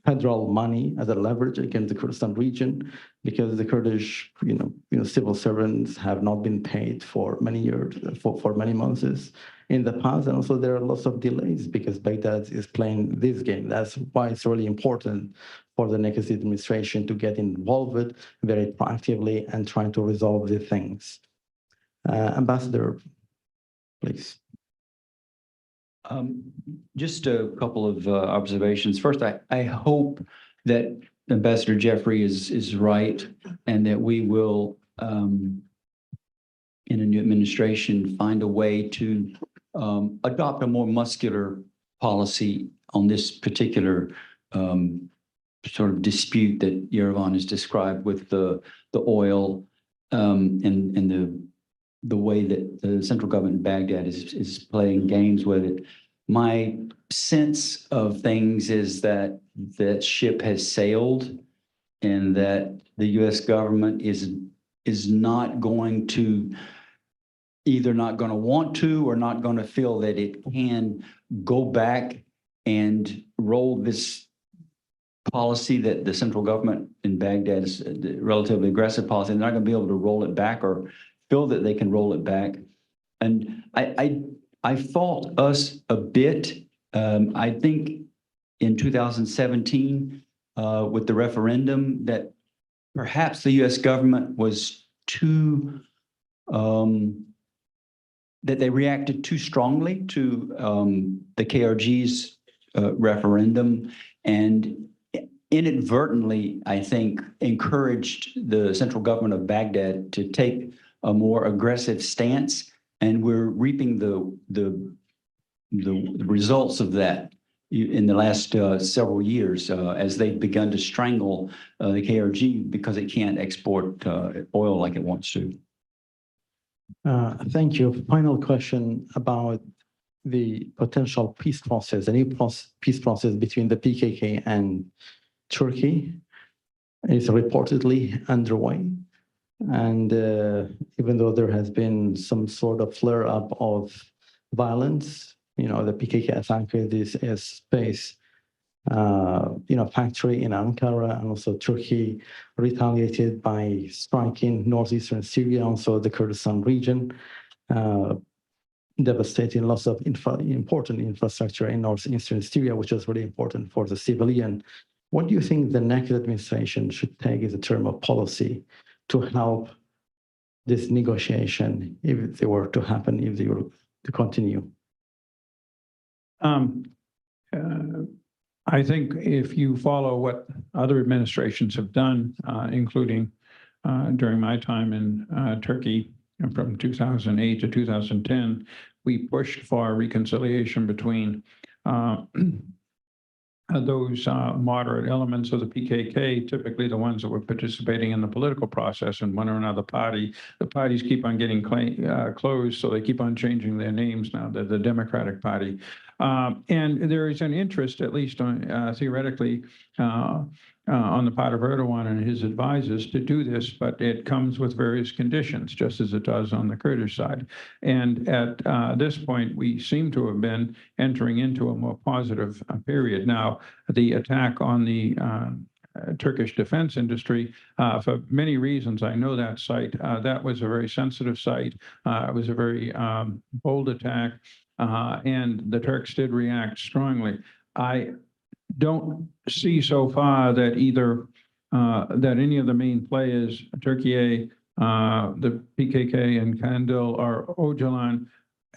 federal money as a leverage against the Kurdistan region, because the Kurdish, civil servants have not been paid for many years, for many months in the past. And also there are lots of delays because Baghdad is playing this game. That's why it's really important for the next administration to get involved very proactively and trying to resolve the things. Ambassador, please. Just a couple of observations. First, I hope that Ambassador Jeffrey is right, and that we will, in a new administration, find a way to adopt a more muscular policy on this particular sort of dispute that Yerevan has described with the oil and the way that the central government in Baghdad is playing games with it. My sense of things is that that ship has sailed, and that the U.S. government is not going to, either not going to want to or not going to feel that it can go back and roll this policy that the central government in Baghdad is a relatively aggressive policy. They're not going to be able to roll it back or feel that they can roll it back. And I fault us a bit. I think in 2017, with the referendum, that perhaps the U.S. government was too, that they reacted too strongly to the KRG's referendum, and inadvertently, I think, encouraged the central government of Baghdad to take a more aggressive stance, and we're reaping the results of that in the last several years as they've begun to strangle the KRG because it can't export oil like it wants to. Thank you. Final question about the potential peace process, a new peace process between the PKK and Turkey is reportedly underway. And even though there has been some sort of flare-up of violence, the PKK attacked this airspace, factory in Ankara, and also Turkey retaliated by striking northeastern Syria, also the Kurdistan region, devastating loss of important infrastructure in northeastern Syria, which is really important for the civilian. What do you think the next administration should take as a term of policy to help this negotiation, if they were to happen, if they were to continue? I think if you follow what other administrations have done, including during my time in Turkey from 2008 to 2010, we pushed for reconciliation between those moderate elements of the PKK, typically the ones that were participating in the political process in one or another party. The parties keep on getting closed, so they keep on changing their names now. They're the Democratic Party. And there is an interest, at least on, theoretically, on the part of Erdogan and his advisors to do this, but it comes with various conditions, just as it does on the Kurdish side. And at this point, we seem to have been entering into a more positive period. Now, the attack on the Turkish defense industry, for many reasons, I know that site, that was a very sensitive site. It was a very bold attack, and the Turks did react strongly. I don't see so far that either that any of the main players, Turkey the PKK and Kandil or Öcalan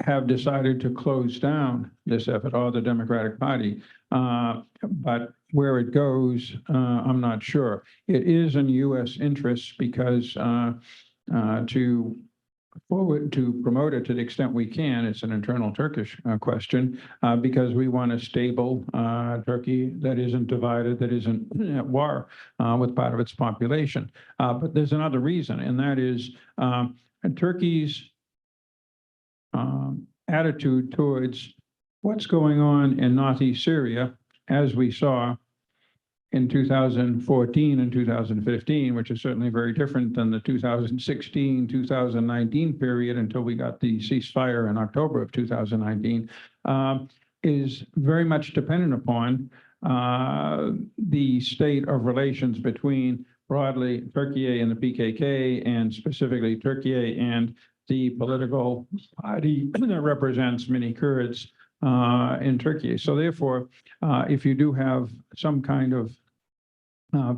have decided to close down this effort, or the Democratic Party. But where it goes, I'm not sure. It is in U.S. interest because to promote it to the extent we can, it's an internal Turkish question, because we want a stable Turkey that isn't divided, that isn't at war with part of its population. But there's another reason, and that is Turkey's attitude towards what's going on in Northeast Syria, as we saw in 2014 and 2015, which is certainly very different than the 2016, 2019 period until we got the ceasefire in October of 2019, is very much dependent upon the state of relations between broadly Turkey and the PKK, and specifically Turkey and the political party that represents many Kurds in Turkey. So therefore, if you do have some kind of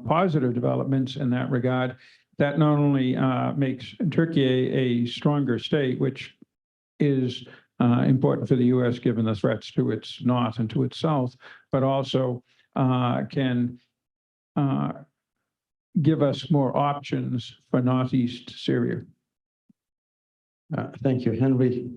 positive developments in that regard, that not only makes Turkey a stronger state, which is important for the U.S. given the threats to its north and to its south, but also can give us more options for Northeast Syria. Thank you, Henry.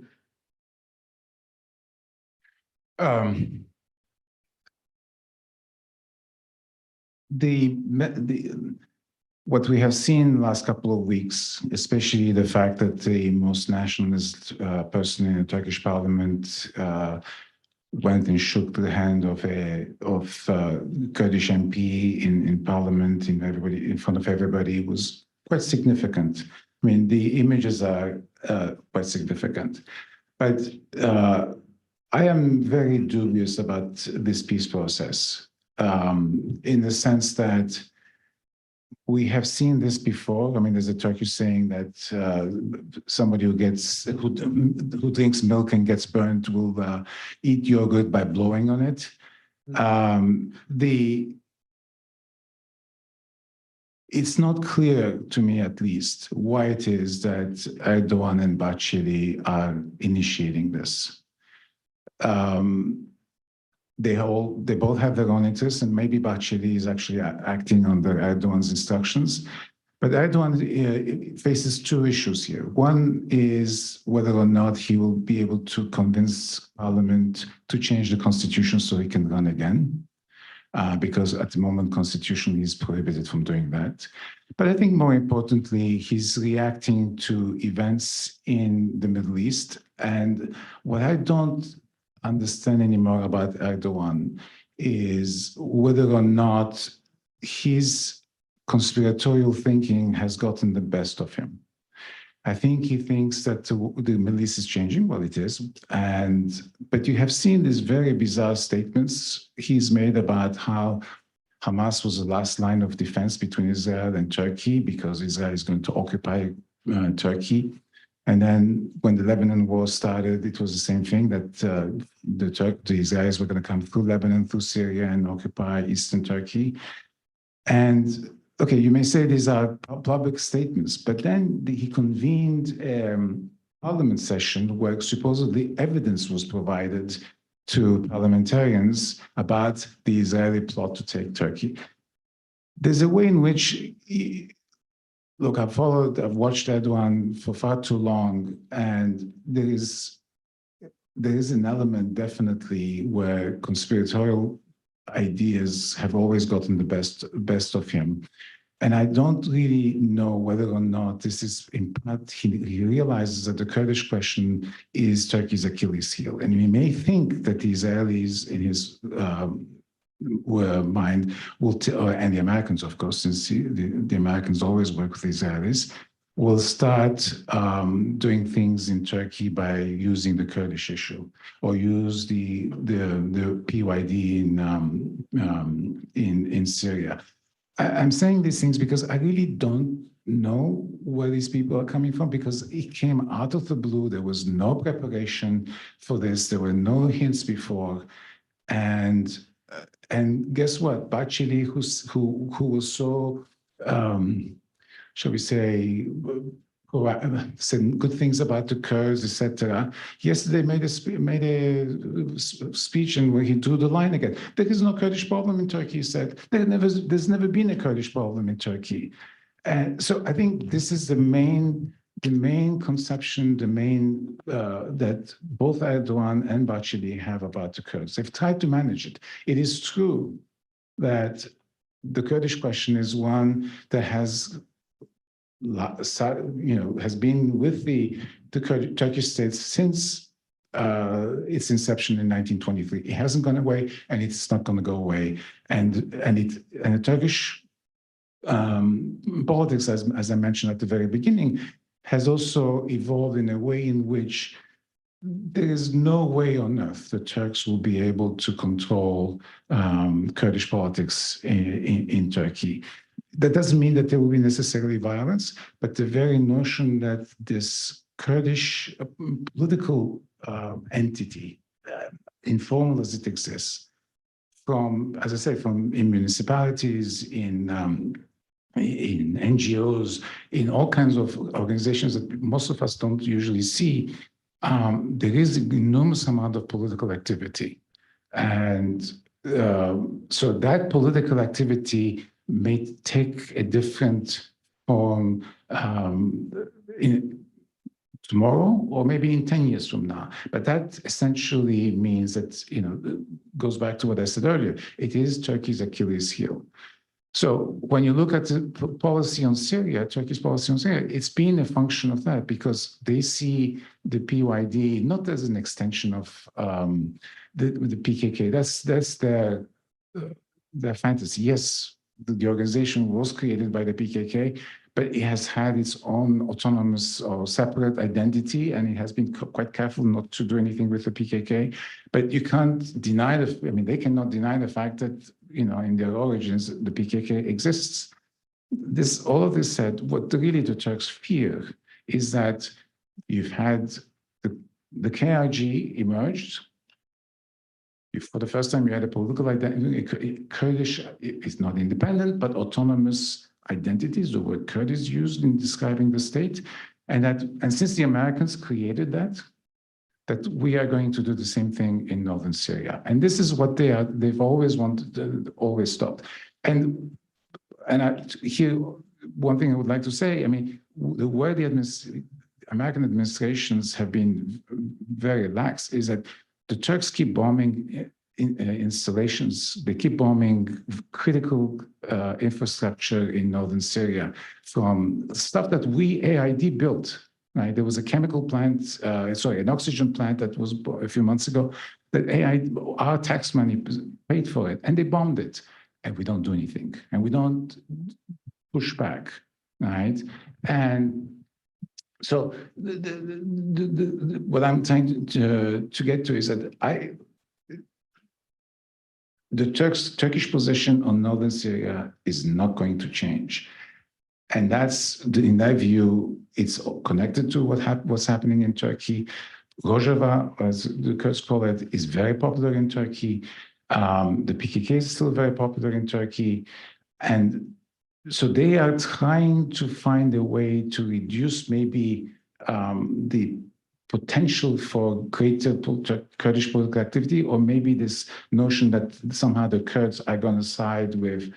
What we have seen in the last couple of weeks, especially the fact that the most nationalist person in the Turkish parliament went and shook the hand of a Kurdish MP in parliament in front of everybody, was quite significant. I mean, the images are quite significant, but I am very dubious about this peace process, in the sense that we have seen this before. I mean, there's a Turkish saying that somebody who drinks milk and gets burnt will eat yogurt by blowing on it. It's not clear to me, at least, why it is that Erdogan and Bahçeli are initiating this. They both have their own interests, and maybe Bahçeli is actually acting under Erdogan's instructions. But Erdogan faces two issues here. One is whether or not he will be able to convince parliament to change the constitution so he can run again, because at the moment, constitutionally, he's prohibited from doing that. But I think more importantly, he's reacting to events in the Middle East. And what I don't understand anymore about Erdogan is whether or not his conspiratorial thinking has gotten the best of him. I think he thinks that the Middle East is changing. Well, it is. But you have seen these very bizarre statements he's made about how Hamas was the last line of defense between Israel and Turkey because Israel is going to occupy Turkey. And then when the Lebanon war started, it was the same thing, that the Israelis were going to come through Lebanon, through Syria, and occupy eastern Turkey. And okay, you may say these are public statements, but then he convened a parliament session where supposedly evidence was provided to parliamentarians about the Israeli plot to take Turkey. There's a way in which look, I've watched Erdogan for far too long, and there is an element definitely where conspiratorial ideas have always gotten the best of him. And I don't really know whether or not this is, in part, he realizes that the Kurdish question is Turkey's Achilles heel. And we may think that the Israelis, in his mind, and the Americans, of course, since the Americans always work with the Israelis, will start doing things in Turkey by using the Kurdish issue, or use the PYD in Syria. I'm saying these things because I really don't know where these people are coming from, because it came out of the blue. There was no preparation for this. There were no hints before. And guess what? Bahçeli, who was so shall we say, said good things about the Kurds, etc. Yesterday made a speech and where he drew the line again. There is no Kurdish problem in Turkey, he said. There's never been a Kurdish problem in Turkey. And so I think this is the main conception, that both Erdogan and Bahçeli have about the Kurds. They've tried to manage it. It is true that the Kurdish question is one that has been with the Turkish state since its inception in 1923. It hasn't gone away, and it's not going to go away. And the Turkish politics, as I mentioned at the very beginning, has also evolved in a way in which there is no way on earth the Turks will be able to control Kurdish politics in Turkey. That doesn't mean that there will be necessarily violence, but the very notion that this Kurdish political entity, informal as it exists, as I say, from in municipalities, in NGOs, in all kinds of organizations that most of us don't usually see, there is an enormous amount of political activity. And so that political activity may take a different form tomorrow or maybe in 10 years from now. But that essentially means that, goes back to what I said earlier, it is Turkey's Achilles heel. So when you look at the policy on Syria, Turkey's policy on Syria, it's been a function of that because they see the PYD not as an extension of the PKK. That's their fantasy. Yes, the organization was created by the PKK, but it has had its own autonomous or separate identity, and it has been quite careful not to do anything with the PKK. But you can't deny they cannot deny the fact that, in their origins, the PKK exists. All of this said, what really the Turks fear is that you've had the KRG emerged. For the first time, you had a political identity. Kurdish is not independent, but autonomous identities. The word Kurd is used in describing the state. And since the Americans created that we are going to do the same thing in northern Syria. And this is what they've always wanted, always stopped. And here, one thing I would like to say, the way the American administrations have been very lax is that the Turks keep bombing installations. They keep bombing critical infrastructure in northern Syria from stuff that we, AID, built. Right? There was a chemical plant, an oxygen plant that was a few months ago that our tax money paid for it, and they bombed it. And we don't do anything, and we don't push back, right? And so what I'm trying to get to is that the Turkish position on northern Syria is not going to change. And that's, in their view, it's connected to what's happening in Turkey. Rojava, as the Kurds call it, is very popular in Turkey. The PKK is still very popular in Turkey. And so they are trying to find a way to reduce maybe the potential for greater Kurdish political activity, or maybe this notion that somehow the Kurds are going to side with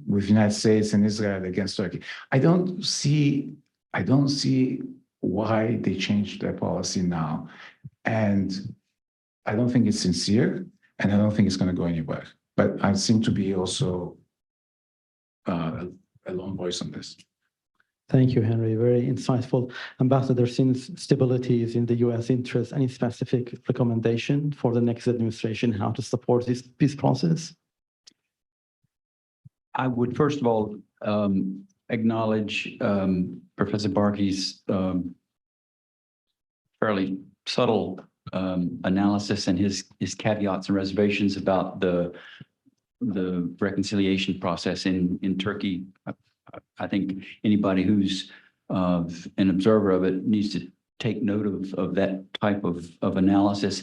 United States and Israel against Turkey. I don't see why they changed their policy now. And I don't think it's sincere, and I don't think it's going to go anywhere. But I seem to be also a lone voice on this. Thank you, Henry. Very insightful. Ambassador, since stability is in the U.S. interest, any specific recommendation for the next administration, how to support this peace process? I would first of all acknowledge Professor Barkey's fairly subtle analysis and his caveats and reservations about the reconciliation process in Turkey. I think anybody who's an observer of it needs to take note of that type of analysis.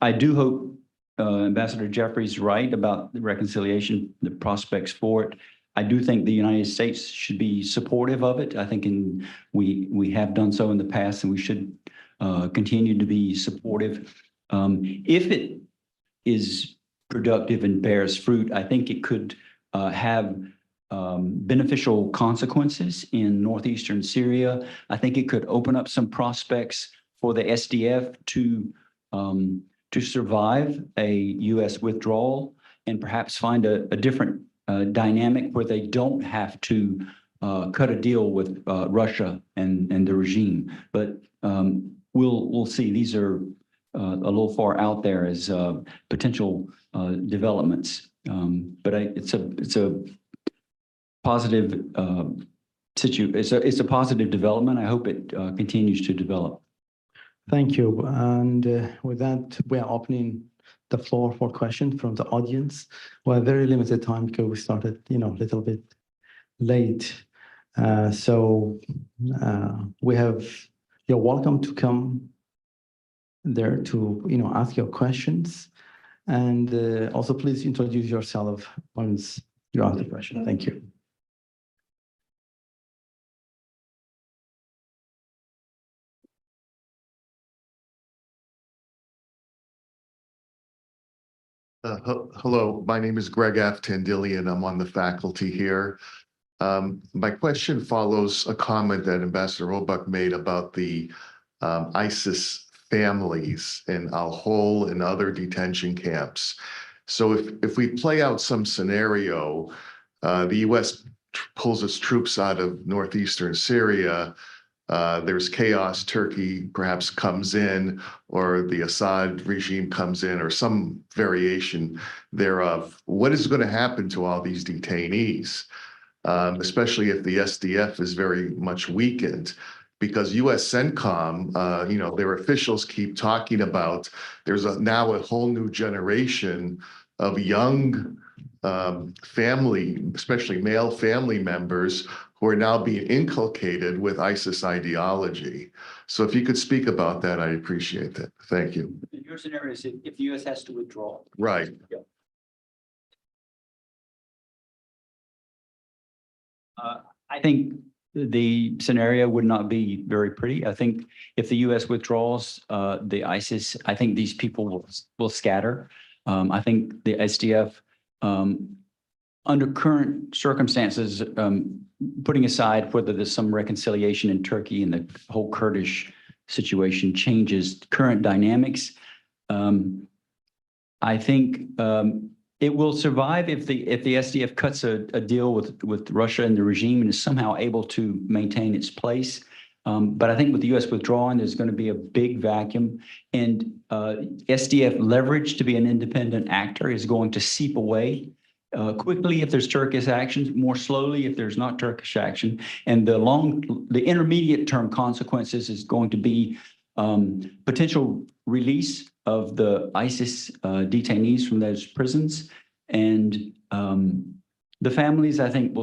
I do hope Ambassador Jeffrey's right about the reconciliation, the prospects for it. I do think the United States should be supportive of it. I think we have done so in the past, and we should continue to be supportive. If it is productive and bears fruit, I think it could have beneficial consequences in northeastern Syria. I think it could open up some prospects for the SDF to survive a U.S. withdrawal and perhaps find a different dynamic where they don't have to cut a deal with Russia and the regime. But we'll see. These are a little far out there as potential developments. But it's a positive it's a positive development. I hope it continues to develop. Thank you. And with that, we are opening the floor for questions from the audience. We have very limited time because we started, a little bit late. You're welcome to come there to, ask your questions. And also please introduce yourself once you ask the question. Thank you. Hello, my name is Greg F. Tandilian. I'm on the faculty here. My question follows a comment that Ambassador Roebuck made about the ISIS families in Al-Hol and other detention camps. So if we play out some scenario, the U.S. pulls its troops out of northeastern Syria, there's chaos, Turkey perhaps comes in, or the Assad regime comes in, or some variation thereof. What is going to happen to all these detainees, especially if the SDF is very much weakened? Because U.S. CENTCOM, their officials keep talking about there's now a whole new generation of young family, especially male family members, who are now being inculcated with ISIS ideology. So if you could speak about that, I'd appreciate that. Thank you. Your scenario is if the U.S. has to withdraw. Right. Yeah. I think the scenario would not be very pretty. I think if the U.S. withdraws the ISIS, I think these people will scatter. I think the SDF, under current circumstances, putting aside whether there's some reconciliation in Turkey and the whole Kurdish situation changes current dynamics, I think it will survive if the SDF cuts a deal with Russia and the regime and is somehow able to maintain its place. But I think with the U.S. withdrawing, there's going to be a big vacuum, and SDF leverage to be an independent actor is going to seep away quickly if there's Turkish actions, more slowly if there's not Turkish action. And the intermediate term consequences is going to be potential release of the ISIS detainees from those prisons. And the families, I think,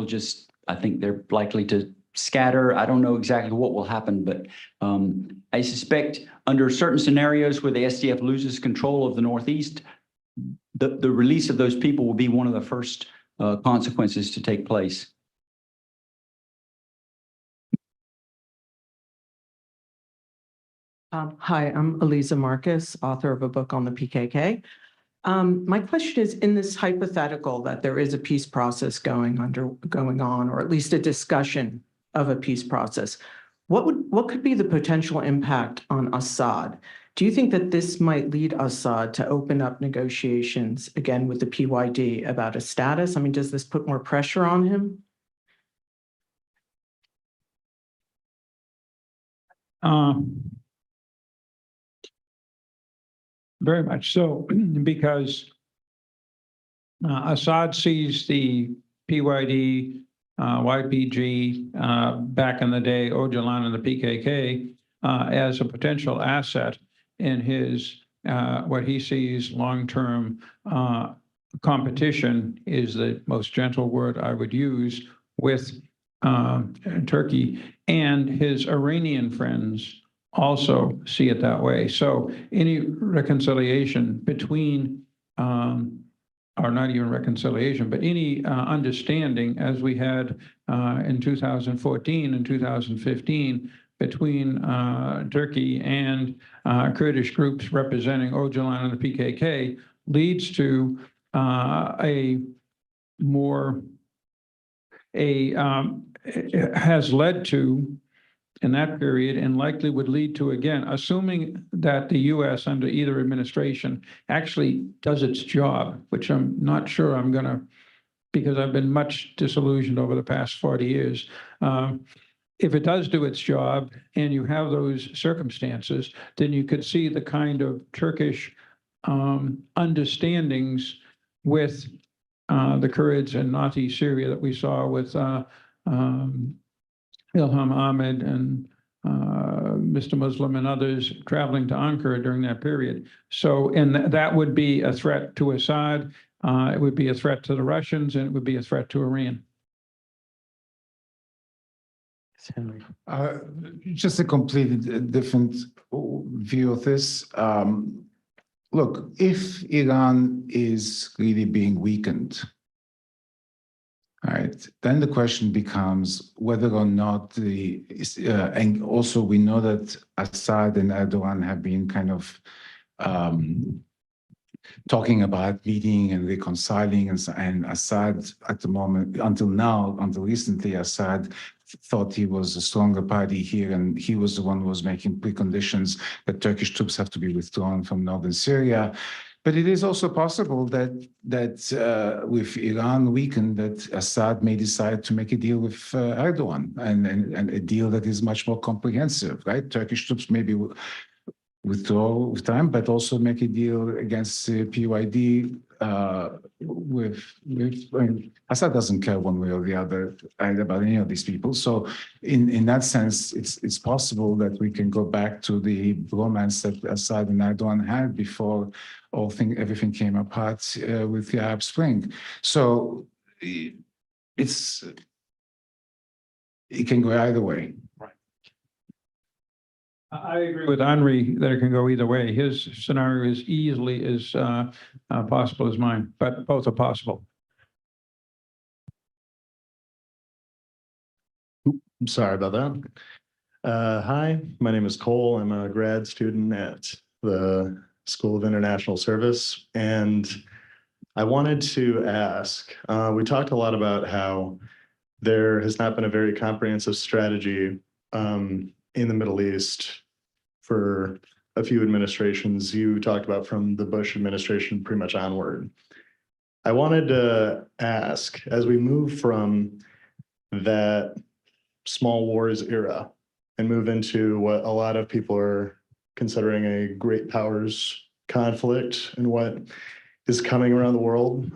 I think they're likely to scatter. I don't know exactly what will happen, but I suspect under certain scenarios where the SDF loses control of the Northeast, the release of those people will be one of the first consequences to take place. Hi, I'm Eliza Marcus, author of a book on the PKK. My question is, in this hypothetical that there is a peace process going on, or at least a discussion of a peace process, what could be the potential impact on Assad? Do you think that this might lead Assad to open up negotiations again with the PYD about a status? I mean, does this put more pressure on him? Very much so, because Assad sees the PYD, YPG, back in the day, Öcalan and the PKK, as a potential asset in his, what he sees long-term competition is the most gentle word I would use with Turkey, and his Iranian friends also see it that way. So any reconciliation between or not even reconciliation, but any understanding as we had in 2014 and 2015 between Turkey and Kurdish groups representing Öcalan and the PKK leads to has led to in that period and likely would lead to, again, assuming that the U.S. under either administration actually does its job, which I'm not sure I'm going to, because I've been much disillusioned over the past 40 years. If it does do its job and you have those circumstances, then you could see the kind of Turkish understandings with the Kurds in Northeast Syria that we saw with Ilham Ahmed and Mr. Muslim and others traveling to Ankara during that period. So, and that would be a threat to Assad, it would be a threat to the Russians, and it would be a threat to Iran. Henry. Just a completely different view of this. Look, if Iran is really being weakened, all right, then the question becomes whether or not and also we know that Assad and Erdogan have been kind of talking about meeting and reconciling, and Assad at the moment, until recently, Assad thought he was a stronger party here, and he was the one who was making preconditions that Turkish troops have to be withdrawn from northern Syria. But it is also possible that with Iran weakened, that Assad may decide to make a deal with Erdogan, and a deal that is much more comprehensive, right? Turkish troops maybe withdraw with time, but also make a deal against PYD Assad doesn't care one way or the other about any of these people. So in that sense, it's possible that we can go back to the romance that Assad and Erdogan had before everything came apart with the Arab Spring. So it can go either way. I agree with Henri that it can go either way. His scenario is easily as possible as mine, but both are possible. I'm sorry about that. Hi, my name is Cole. I'm a grad student at the School of International Service. And I wanted to ask, we talked a lot about how there has not been a very comprehensive strategy in the Middle East for a few administrations. You talked about from the Bush administration pretty much onward. I wanted to ask, as we move from that small wars era and move into what a lot of people are considering a great powers conflict and what is coming around the world,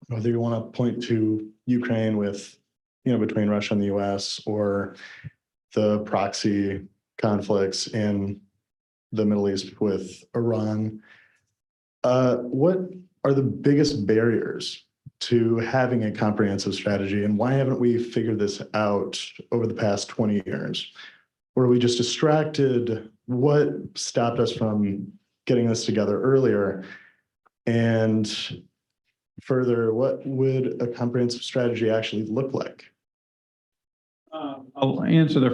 whether you want to point to Ukraine with, between Russia and the US, or the proxy conflicts in the Middle East with Iran. What are the biggest barriers to having a comprehensive strategy, and why haven't we figured this out over the past 20 years? Were we just distracted? What stopped us from getting this together earlier? And further, what would a comprehensive strategy actually look like? I'll answer the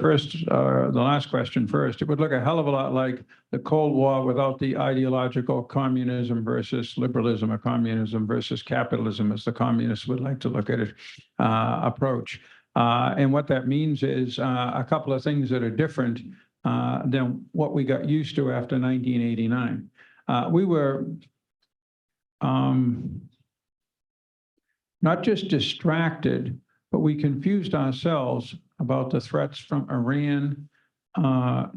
last question first. It would look a hell of a lot like the Cold War without the ideological communism versus liberalism, or communism versus capitalism, as the communists would like to look at it, approach. And what that means is a couple of things that are different than what we got used to after 1989. We were not just distracted, but we confused ourselves about the threats from Iran,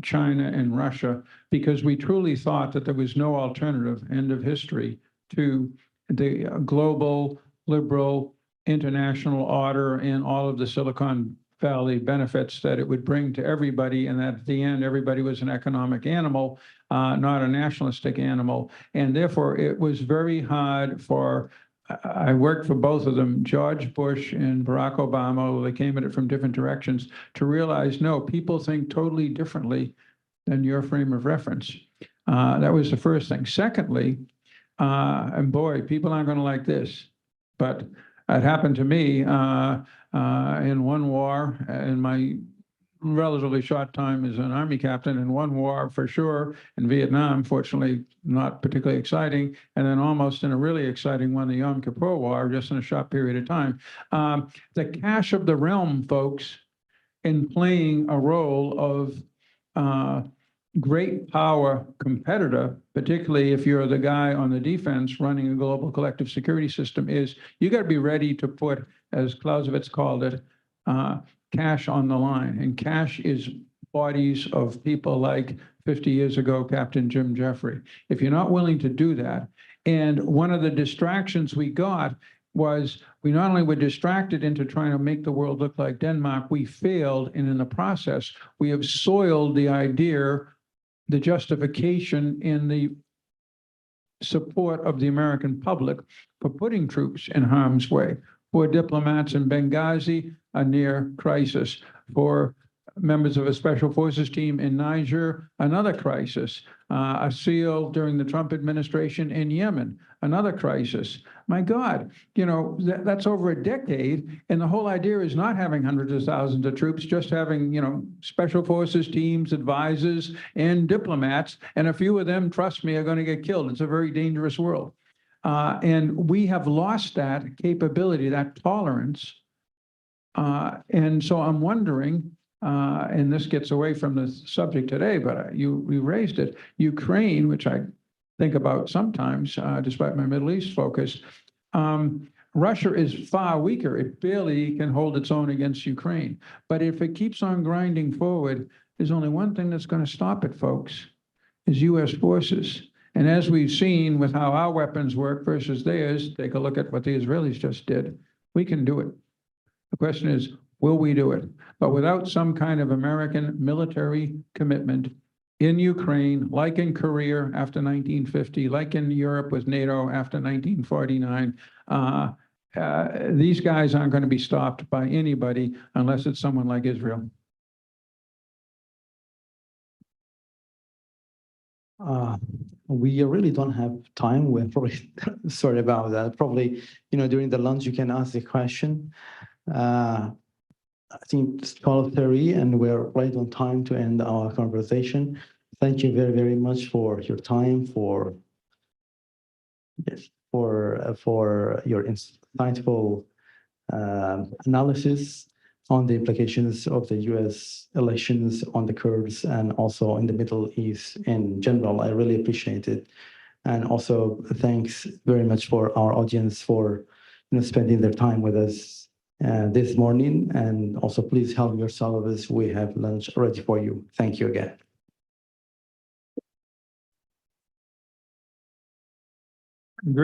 China, and Russia, because we truly thought that there was no alternative, end of history, to the global, liberal, international order and all of the Silicon Valley benefits that it would bring to everybody, and that at the end, everybody was an economic animal, not a nationalistic animal. And therefore, it was very hard for I worked for both of them, George Bush and Barack Obama. They came at it from different directions, to realize, no, people think totally differently than your frame of reference. That was the first thing. Secondly, And boy, people aren't going to like this. But it happened to me in one war in my relatively short time as an Army captain, in one war for sure, in Vietnam, fortunately not particularly exciting, and then almost in a really exciting one, the Yom Kippur War, just in a short period of time. The cash of the realm, folks, in playing a role of great power competitor, particularly if you're the guy on the defense running a global collective security system, is you got to be ready to put, as Clausewitz called it, cash on the line. And cash is bodies of people like 50 years ago, Captain Jim Jeffrey. If you're not willing to do that, and one of the distractions we got was we not only were distracted into trying to make the world look like Denmark, we failed, and in the process, we have soiled the idea, the justification in the support of the American public for putting troops in harm's way. For diplomats in Benghazi, a near crisis. For members of a special forces team in Niger, another crisis. A SEAL during the Trump administration in Yemen, another crisis. My God, you know, that's over a decade. And the whole idea is not having hundreds of thousands of troops, just having, you know, special forces teams, advisors, and diplomats. And a few of them, trust me, are going to get killed. It's a very dangerous world. And we have lost that capability, that tolerance. And so I'm wondering, and this gets away from the subject today, but you raised it, Ukraine, which I think about sometimes, despite my Middle East focus, Russia is far weaker. It barely can hold its own against Ukraine. But if it keeps on grinding forward, there's only one thing that's going to stop it, folks, is U.S. forces. And as we've seen with how our weapons work versus theirs, take a look at what the Israelis just did. We can do it. The question is, will we do it? But without some kind of American military commitment in Ukraine, like in Korea after 1950, like in Europe with NATO after 1949, these guys aren't going to be stopped by anybody unless it's someone like Israel. We really don't have time. We're probably sorry about that. Probably, you know, during the lunch you can ask the question. I think it's 12:30 and we're right on time to end our conversation. Thank you very, very much for your time, for your insightful analysis on the implications of the U.S. elections on the Kurds and also in the Middle East in general. I really appreciate it. And also thanks very much for our audience for spending their time with us this morning. And also please help yourselves. We have lunch ready for you. Thank you again.